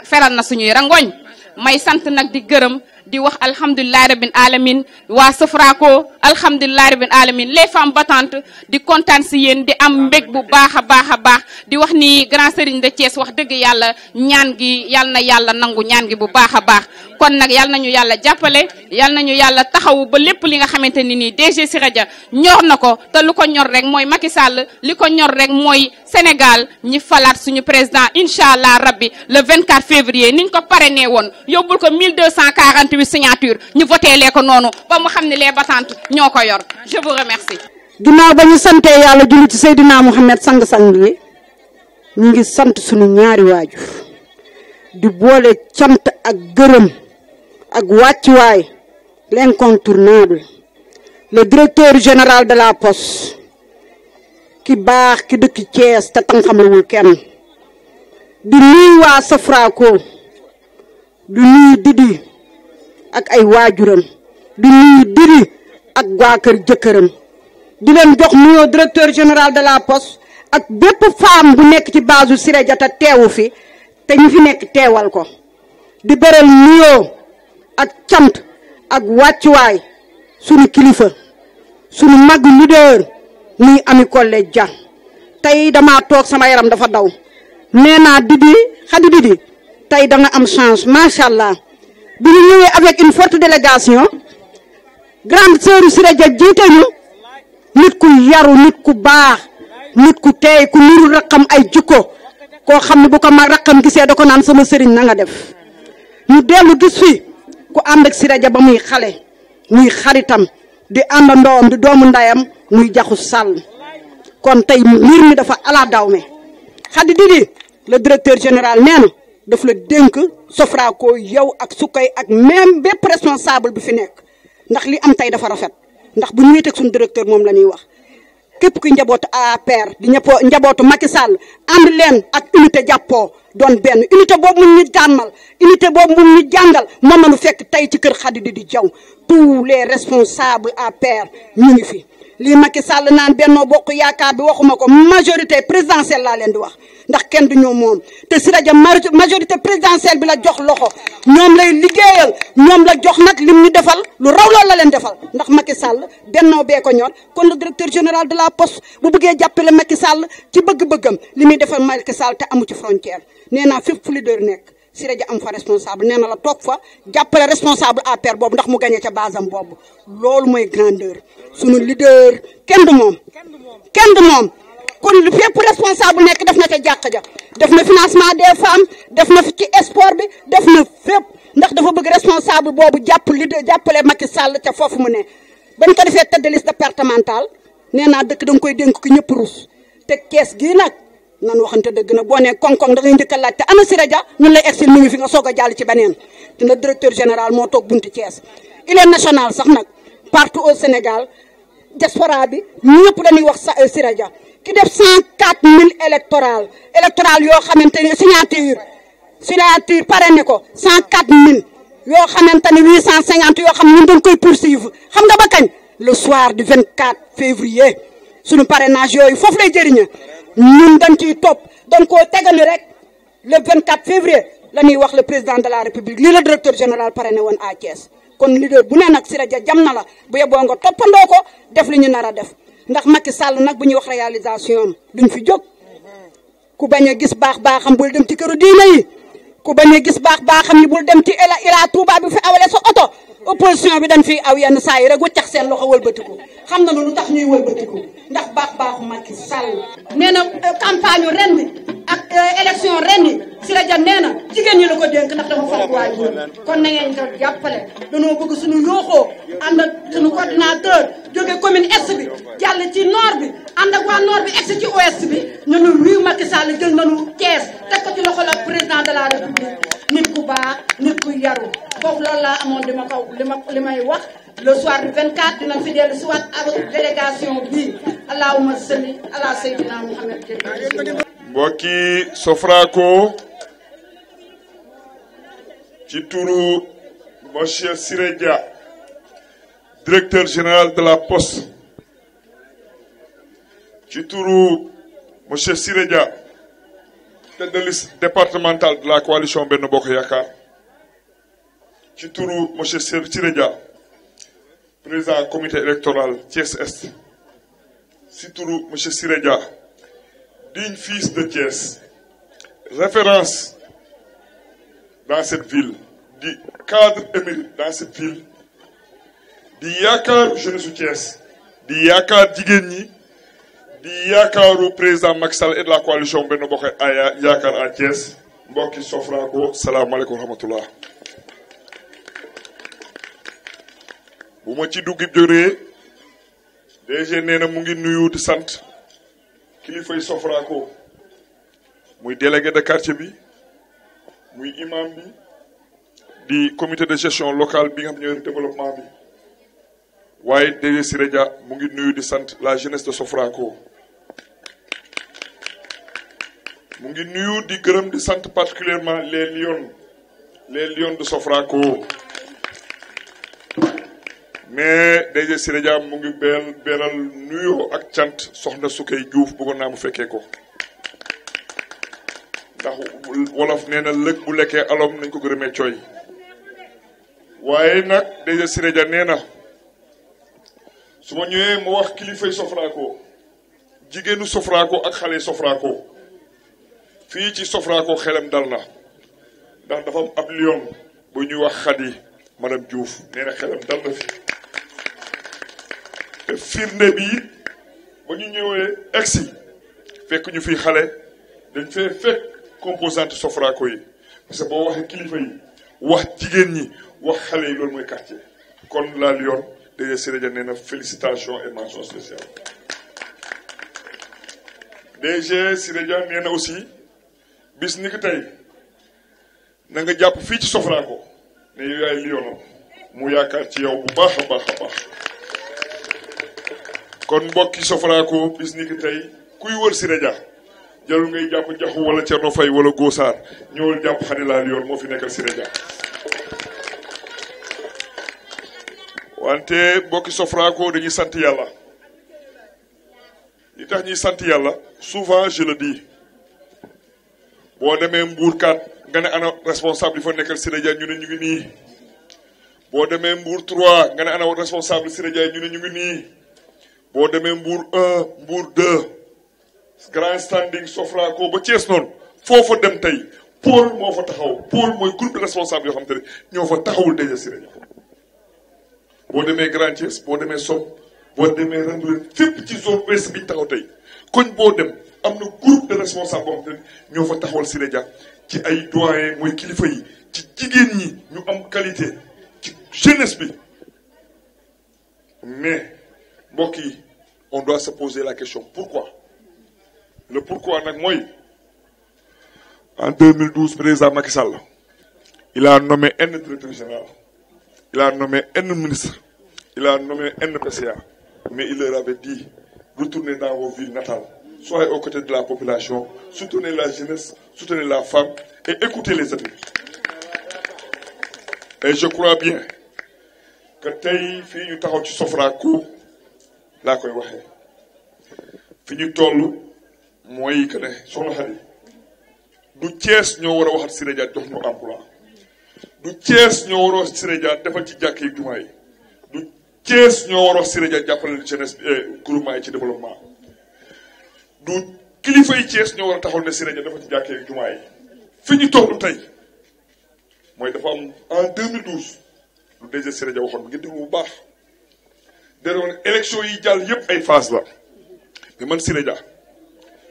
feral na suñuy rangoñ may sant nag di gërëm di wax alhamdulilahi rabbil alamin waa Sofraco alhamdulilahi rabbil alamin les femmes battantes di kontaan si yéen di am mbég bu baax a baax a baax di wax ni grand serigne de Thiès wax dëgg yàlla ñaan gi yal na yàlla nangu ñaan gi bu baax a baax kon nag yal nañu yàlla jàppale yal nañu yàlla taxawu ba lépp li nga xamante ni nii DG Siré Dia ñor na ko te lu ko ñor rek mooy Macky Sall li ko ñor rek mooy Sénégal ñi falaat suñu président incha allah rabbi le 24 février niñ ko parrainé woon yóbbul ko 1248 signatures ñu voté lee ko noonu ba mu xam ne les battantes ñoo ko yor je vous remercie. ginnaaw ba ñu sante yàlla julli ci Seydina Mouhamed sang-sang yi ñu ngi sant suñu ñaari waajur di boole cant ak gërëm ak wàccuwaay l'incontournable le directeur général de la poste ki baax ki dëkk Thiès te tànqamlewul kenn di nuyu waa Sofraco di nuyu Didi ak ay waajuram di nuyu Didi ak waa kër jëkkëram di leen jox nuyoo directeur général de la poste ak bépp femme bu nekk ci base Siré Dia te teewu fi te ñu fi nekk teewal ko di beral nuyoo ak cant ak wàccuwaay sunu kilifa sunu mag leader muy Ami Collé Dia tey dama toog sama yaram dafa daw nee naa Didi Khady Didi tey da nga am chance macha allah bi ñu ñëwee avec une forte délégation grande sœur Siré Dia jiite ñu nit ku yaru nit ku baax nit ku teey ku nuru raqam ay jikko koo xam ne bu ko mag raqam gisee da ko naan sama sëriñ na nga def ñu dellu gis fi ku ànd ak Siré Dia ba muy xale muy xaritam di ànd ndoom di doomu ndayam muy jaxu sàll kon tey mbir mi dafa ala dawme Khady Didi le directeur général nee na daf la dénk Sofraco yow ak Sukay ak même bépp responsable bi fi nekk ndax li am tey dafa rafet ndax bu ñu wéeteeg suñu directeur moom la ñuy wax képp kuy njabootu APR di njabootu Macky Sall ànd leen ak unité jàppoo doon benn unité boobu mun ñu jàmmal unité boobu mun ñu jàngal moom la ñu fekk tey ci kër Khady Didi Diaw tous les responsables APR ñu ngi fi. lii Macky Sall naan Benno Bokk Yaakaar bi waxuma ko majorité présidentielle laa leen di wax ndax kenn du ñoom moom te Siré Dia majorité présidentielle bi la jox loxo ñoom lay liggéeyal ñoom la jox nag lim ñu defal lu raw loolu la leen defal ndax Macky Sall Benno bee ko ñor kon le directeur général de la poste bu bëggee jàppale Macky Sall ci bëgg-bëggam li muy defal Macky Sall te amu ci frontière nee naa fépp fu leader nekk Siré Dia am fa responsable nee na la toog fa jàppale responsable APR boobu ndax mu gagné ca basam boobu loolu mooy grandeur sunu leader kenn du moom kon fépp responsable nekk def na ca jàkka ja def na financement des femmes def na ci sport bi def na fépp ndax dafa bëgg responsable boobu jàppale Macky Sall ca foofu mu ne bañ ko defee tête de liste départementale nee naa dëkk da nga koy dénk ko ñëpp rus te kees gii nag nan waxante dëgg na boo nee koŋ-koŋ da ngay njëkk a laaj te ana Siré Dia ñun lay exil mu ngi fi nga soog a jàll ci beneen dina directeur général moo toog buntu Thiès il est national sax nag partout au Sénégal diaspora bi ñëpp dañuy wax Siré Dia ki def 104000 électoral yoo xamante ni signature parrainé ko 104000 yoo xamante ni 850 yoo xam ñun dañ koy poursuivre xam nga ba kañ le soir du 24 février suñu parrainage yooyu foofu lay jëriñe ñun dañ ciy topp dañ koo tegani rek le 24 février la ñuy wax le président de la république lii la directeur général parrainé woon à Thiès kon leader bu ne nag Siré Dia jam na la bu yeboo nga toppandoo ko def li ñu nar a def ndax Macky Sall nag bu ñuy wax réalisation am duñ fi jóg ku bañ a gis baax-baaxam bul dem ci këru diine yi ku bañ a gis baax-baaxam yi bul dem ci ila Touba bi fi awale sa oto opposition bi dañ fi aw yenn saa yi rek waccax seen loxo wëlbatiku xam na lu tax ñuy wëlbatiku ndax baax-baaxu Macky Sall nee na campagne ren bi ak élection ren yi Siré Dia nee na jigéen ñi la ko dénk ndax dafa fonk waajur kon na ngeen ko jàppale dañoo bëgg suñu yooxoo ànd ak suñu coordinateur jóge commune est bi jàll ci nord bi ànd ak waa nord bi egsi ci ouest bi ñu ne wii Macky Sall jël nañu Thiès teg ko ci loxo la président de la république nit ku baax nit ku yaru foofu loolu laa amoon li may wax le soir du 24 dinañ fi dellu si waat avec délégation bi allahumma salli ala sayyidina Muhammad. mbokki Sofraco ci turu monsieur Siré Dia directeur général de la Poste ci turu monsieur Siré Dia tête de liste départementale de la coalition Benno Bokk Yaakaar ci turu monsieur Siré Dia président comité électoral Thiès Est ci turu monsieur Siré Dia digne fils de Thiès référence dans cette ville di cadre émérite dans cette ville di yaakaar jeunesse su Thiès di yaakaar jigéen ñi di yaakaaru président Macky Sall et de la coalition Benno Bokk Yaakaar à Thiès mbokki Sofraco salaamaaleykum wa rahmatullah bu ma ci dugg jógee DG nee na mu ngi nuyu di sant kilifay Sofraco muy délégué de quartier bi muy imam bi di comité de gestion locale bi nga xam ñooy développement bi waaye DG Siré Dia mu ngi nuyu di sant la jeunesse de Sofraco mu ngi nuyu di gërëm di sant particulièrement les lions de Sofraco mais DG Siré Dia mu ngi beral nuyoo ak cant soxna Sukay Diouf bëggoon naa mu fekkee ko ndax wolof nee na lëg bu lekkee alom nañ ko gërëmee cooy waaye nag DG Siré Dia nee na su ma ñëwee mu wax kilifay Sofraco jigéenu Sofraco ak xale Sofraco fii ci Sofraco xelam dal na ndax dafa am ab lion bu ñuy wax Khady madame Diouf nee na xelam dal na fi te firnde bi ba ñu ñëwee egsi fekk ñu fi xale dañ fee fekk composante Sofraco yi parce que boo waxee kilifa yi wax jigéen ñi wax xale yi loolu mooy quartier kon la lion DG Siré Dia nee na félicitations et mention spéciale DG Siré Dia nee na aussi bis ni ki tey na nga jàpp fii ci Sofraco ne yow yaay lion mu yaakaar ci yow bu baax a baax a baax kon mbokki Sofraco bis ni ki tey kuy wër Siré Dia jarul ngay jàpp jaxu wala Thierno Faye wala Gossar ñëwal jàpp Khady la lion moo fi nekkal Siré Dia wante mbokki Sofraco dañuy sant yàlla li tax ñuy sant yàlla souvent je le dis boo demee Mbourkat nga ne ana responsable yi fa nekkal Siré Dia ñu ne ñu ngi nii boo demee Mbour 3 nga ne ana responsable Siré Dia ñu ne ñu ngi nii boo demee Mbour 1 Mbour 2 grand standing Sofraco ba Thiès noonu foofa dem tey pôle moo fa taxaw pôle mooy groupe de responsable yoo xam te ne ñoo fa taxawul DG Siré Dia boo demee Grand Thiès boo demee Somme boo demee Randoulène fépp ci zone ouest bi taxaw tey koñ boo dem am na groupe de responsable boo xam te ne ñoo fa taxawal Siré Dia ci ay doyen mooy kilifa yi ci jigéen ñi ñu am qualité ci jeunesse bi mais mbokk yi on doit se poser la question pourquoi le pourquoi nag mooy en 2012 président Macky Sall il a nommé un directeur général il a nommé un ministre il a nommé un PCA mais il leur avait dit retournez dans vos villes natales soyez aux côtés de la population soutenez la jeunesse soutenez la femme et écoutez les adultes et je crois bien que tey fii ñu taxaw ci Sofraco laa koy waxee fi ñu toll mooy que ne soxna Khady du Thiès ñoo war a waxat Siré Dia jox ñu emploi du Thiès ñoo war a wax Siré Dia defal ci jàkk yi jumaa yi du Thiès ñoo war a wax Siré Dia jàppale jeunesse groupement yi ci développement du kilifa yi Thiès ñoo war a taxaw ne Siré Dia defal ci jàkk yi jumaa yi fi ñu toll tey mooy dafa am en 2012 lu DG Siré Dia waxoon ngeen déglu bu baax da doon élection yi jàll yépp ay phase la mais man Siré Dia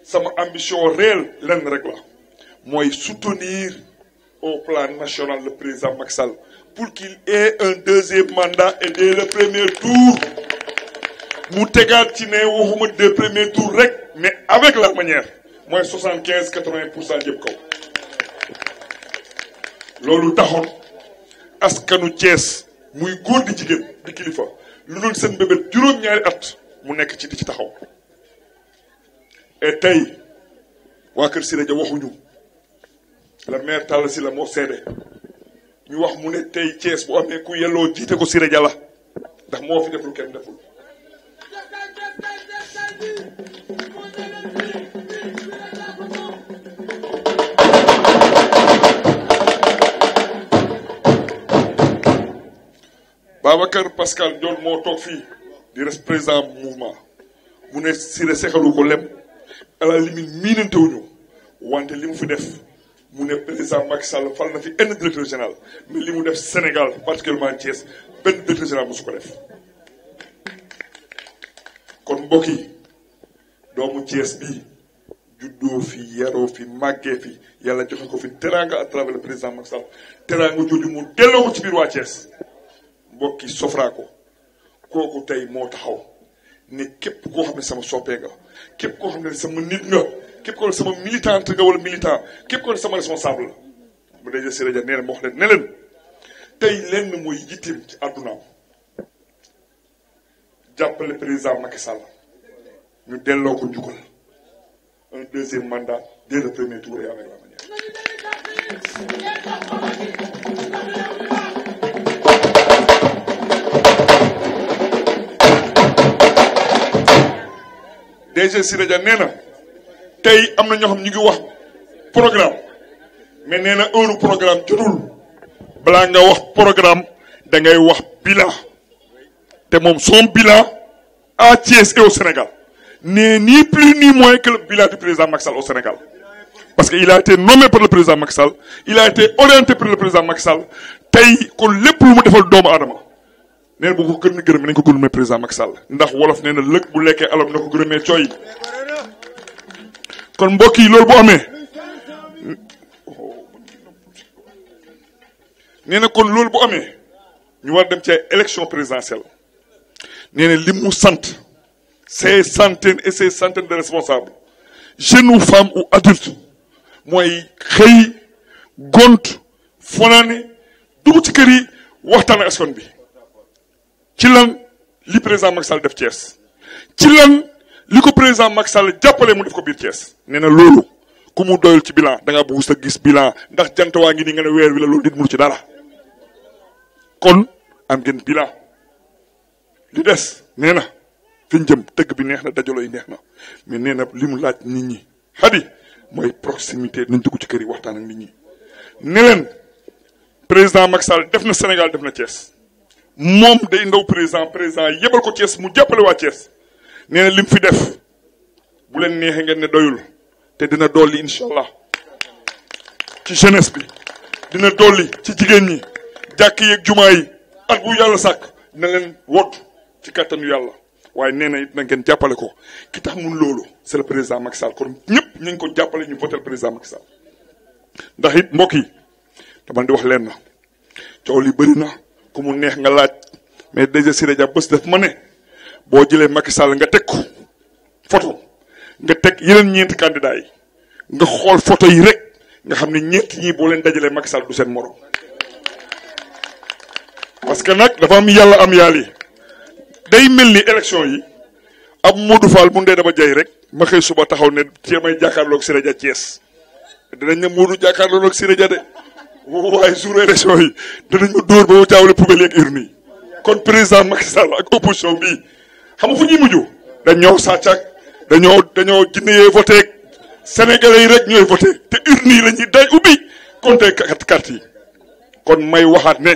sama ambition réelle lenn rek la mooy soutenir au plan national le président Macky Sall pour qu'il ait un deuxième mandat et dès le premier tour mu tegaat ci ne waxuma des premiers tours rek mais avec la manière mooy 75-80% jëm kaw loolu taxoon askanu Thiès muy góor di jigéen di kilifa lu dul seen bébét juróom-ñaari at mu nekk ci di ci taxaw et tey waa Kër Siré Dia waxuñu la maire Talla Sylla moo seede ñu wax mu ne tey Thiès bu amee ku yelloo jiite ko Siré Dia la ndax moo fi def lu kenn deful Babacar Pascal Dione moo toog fii di président mouvement mu ne Siré sexalu ko lem à la limite miinantewuñu wante li mu fi def mu ne président Macky Sall fal na fi benn directeur général mais li mu def Sénégal particulièrement Thiès benn directeur général mosu ko def kon mbokk yi doomu Thiès bii juddoo fi yaroo fi màggee fi yàlla joxe ko fi teraanga à travers le président Macky Sall teraanga jooju mu delloo ko ci biir waa Thiès mbokki sofraa ko kooku tey moo taxaw ne képp koo xam ne sama soppee nga képp koo xam ne sama nit nga képp koo xam ne sama militante nga wala militant képp koo xam ne sama responsable la bu dee Siré Dia nee na ma wax leen ne leen tey lenn mooy yitteem ci àddunaam jàppale président Macky Sall ñu delloo ko njukkal un deuxième mandat dès le premier tour et avec la manière. DG Siré Dia nee na tey am na ñoo xam ñu ngi wax programme mais nee na heure programme jotul balaa nga wax programme da ngay wax bilan te moom son bilan à Thiès et au Sénégal n'est ni plus ni moins que le bilan du président Macky Sall au Sénégal parce que il a été nommé par le président Macky Sall il a été orienté par le président Macky Sall tey kon lépp lu mu defal doomu aadama nee na bu ko gën a gërëm nañ ko gërëmee président Macky Sall ndax wolof nee na lëg bu lekkee alam na ko gërëmee cooy kon mbokk yi loolu bu amee nee na kon loolu bu amee ñu war dem ci ay élection présidentielle nee na li mu sant ces centaines et ces centaines de responsables jeunes ou femmes ou adultes mooy xëy gont fonaane dugg ci kër yi waxtaan ak askan bi ci lan li président Macky Sall def Thiès ci lan li ko président Macky Sall jàppale mu def ko biir Thiès nee na loolu ku mu doyul ci bilan da ngaa bëgg sa gis bilan ndax jant waa ngi nii nga ne weer wi la loolu nit mënu ci dara kon am ngeen bilan li des nee na fi ñu jëm tëgg bi neex na dajaloo yi neex na mais nee na li mu laaj nit ñi xadi mooy proximité nañ dugg ci kër yi waxtaan ak nit ñi ne leen président Macky Sall def na Sénégal def na Thiès moom day ndaw président yebal ko Thiès mu jàppale waa Thiès nee na lim fi def bu leen neexee ngeen ne doyul te dina dolli incha allah ci jeunesse bi dina dolli ci jigéen ñi jàkk yeeg jumaa yi at bu yàlla sàkk dina leen wot ci kattanu yàlla waaye nee na it na ngeen jàppale ko ki tax mun loolu c'est le président Macky Sall kon ñëpp ñu ngi ko jàppale ñu voté le président Macky Sall ndax it mbokk yi dama di wax leen na coow li bëri na ku mu neex nga laaj mais DG Siré Dia bés def ma ne boo jëlee Macky Sall nga teg ko photo nga teg yeneen ñeenti candidats yi nga xool photo yi rek nga xam ne ñeenti ñii boo leen dajalee Macky Sall du seen morom parce que nag dafa am yàlla am yaali day mel ni élection yi ab Modou Fall bu ndee dama jay rek ma xëy suba taxaw ne cee may jàkkaarloog Siré Dia Thiès dinañ ne Modou jàkkaarloog Siré Dia de waaye jour élection yi danañ ma dóor ba ma jaawale poubelle yeeg urne yi kon président Macky Sall ak opposition bii xam nga fu ñuy mujj dañoo sàccak dañoo jinneyee voté sénégalais yi rek ñooy voté te urne yi la ñuy day ubbi compté carte yi kon may waxaat ne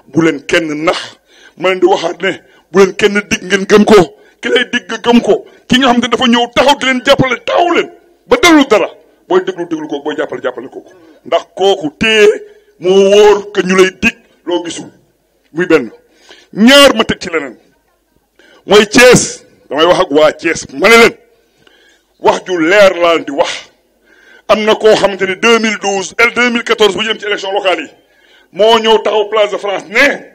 bu leen kenn nax ma leen di waxaat ne bu leen kenn dig ngeen gëm ko ki lay dig nga gëm ko ki nga xam ne dafa ñëw taxaw di leen jàppale taxaw leen ba dellu dara booy déglu ko booy jàppale ko ndax kooku téye moo wóor que ñu lay dig loo gisul muy benn ñaar ma teg ci leneen mooy Thiès damay wax ak waa Thiès ma ne leen wax ju leer laa di wax am na koo xamante ni 2012 2014 bu jëm ci élection locale yi moo ñëw taxaw place de France ne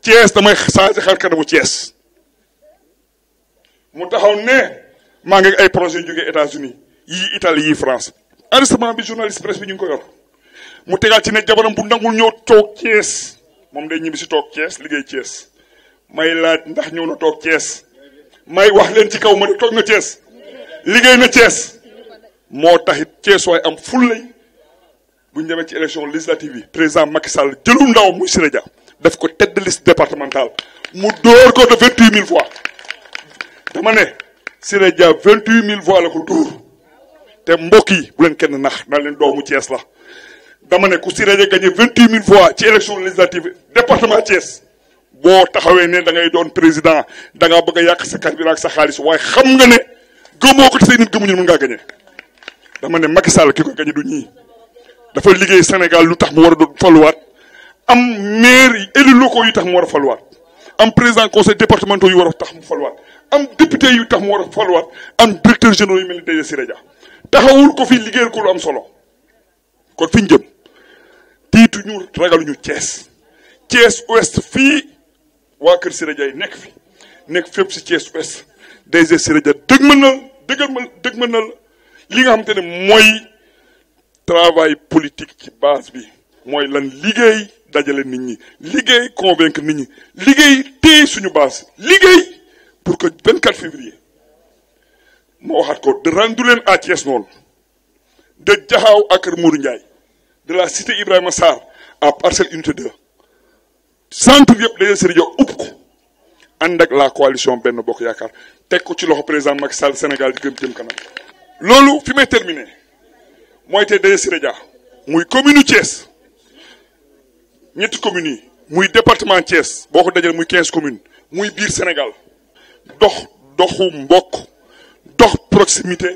Thiès damay changé xar kanamu Thiès mu taxaw ne maa ngi ay projet jógee États-Unis yii Italie yii France enregistrement bi journaliste presse bi ñu ngi ko yor mu tegaat ci ne jabaram bu nangul ñëw toog Thiès moom day ñibbi si toog Thiès liggéey Thiès may laaj ndax ñëw na toog Thiès may wax leen ci kaw ma ne toog na Thiès liggéey na Thiès moo taxit Thiès waay am fullay bu ñu demee ci élection législative yi président Macky Sall jëlul ndaw muy Siré Dia def ko tête de liste départementale mu dóor ko de 28 000 voix dama ne Siré Dia 28 000 voix la ko dóor te mbokk yi bu leen kenn nax naa leen doomu Thiès la dama ne ku Siré Dia gagné 28 000 voix ci élection législative département Thiès boo taxawee ne da ngay doon président da ngaa bëgg a yàq sa carburant ak sa xaalis waaye xam nga ne gëmoo ko te say nit gëmuñu mën ngaa gagné dama ne Macky Sall ki ko gagné du ñii dafa liggéey Sénégal lu tax mu war a doon faluwaat am maire yi élus locaux yu tax mu war a faluwaat am président conseil départemental yu war a tax mu faluwaat am député yu tax mu war a faluwaat am directeur général yu mel ni DG Siré Dia taxawul ko fi liggéeyal ko lu am solo kon fi ñu jëm tiituñu ragaluñu Thiès Thiès ouest fii waa kër Siré Dia yi nekk fi nekk fépp si Thiès ouest DG Siré Dia dëgmal na li nga xamante ne mooy travail politique ci base bi mooy lan liggéey dajale nit ñi liggéey convaincre nit ñi liggéey téye suñu base liggéey pour que 24 février ma waxaat ko de rendu leen à Thiès noonu de Jaxaaw ak Kër Modou Ndiaye de la cité Ibrahima Sarr à Parcelles Unité 2 centre yëpp DG Siré Dia upp ko ànd ak la coalition Benno Bokk Yaakaar teg ko ci loxo président Macky Sall Sénégal di gëm jëm kanam loolu fi may terminer mooy te DG Siré Dia muy commune Thiès ñetti communes yi muy département Thiès boo ko dajale muy 15 communes muy biir Sénégal doxu mbokk dox proximité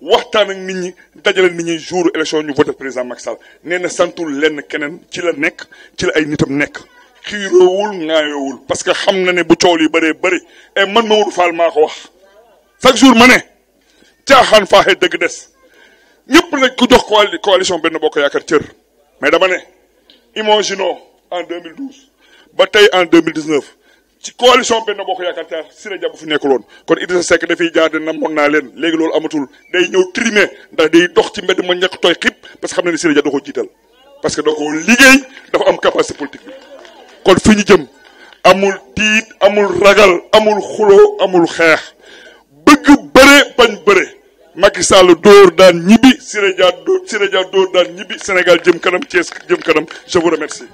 waxtaan ak nit ñi dajale nit ñi jour élection ñu voté président Macky Sall nee na santul lenn keneen ci la nekk ci la ay nitam nekk xiiroowul ŋaayoowul parce que xam na ne bu coow li bëree bëri et man Mamadou Fall maa ko wax chaque jour ma ne caaxaan faaxee dëgg des ñëpp nag ku jox coalition Benno Bokk Yaakaar cër mais dama ne imaginons en 2012 ba tey en 2019 ci coalition Benno Bokk Yaakaar te Siré Dia bu fi nekkul woon kon Idrissa Seck dafay jaar de namoon naa leen léegi loolu amatul day ñëw trimé ndax day dox ci mbedd ma ñàkk tooy xib parce que xam na ne Siré Dia da ko jiital parce que da ko liggéey dafa am capacité politique bi kon fi ñu jëm amul tiit amul ragal amul xuloo amul xeex bëgg bëre bañ bëre Macky Sall dóor daan ñibbi Siré Dia dóor daan ñibbi Sénégal jëm kanam Thiès jëm kanam je vous remercie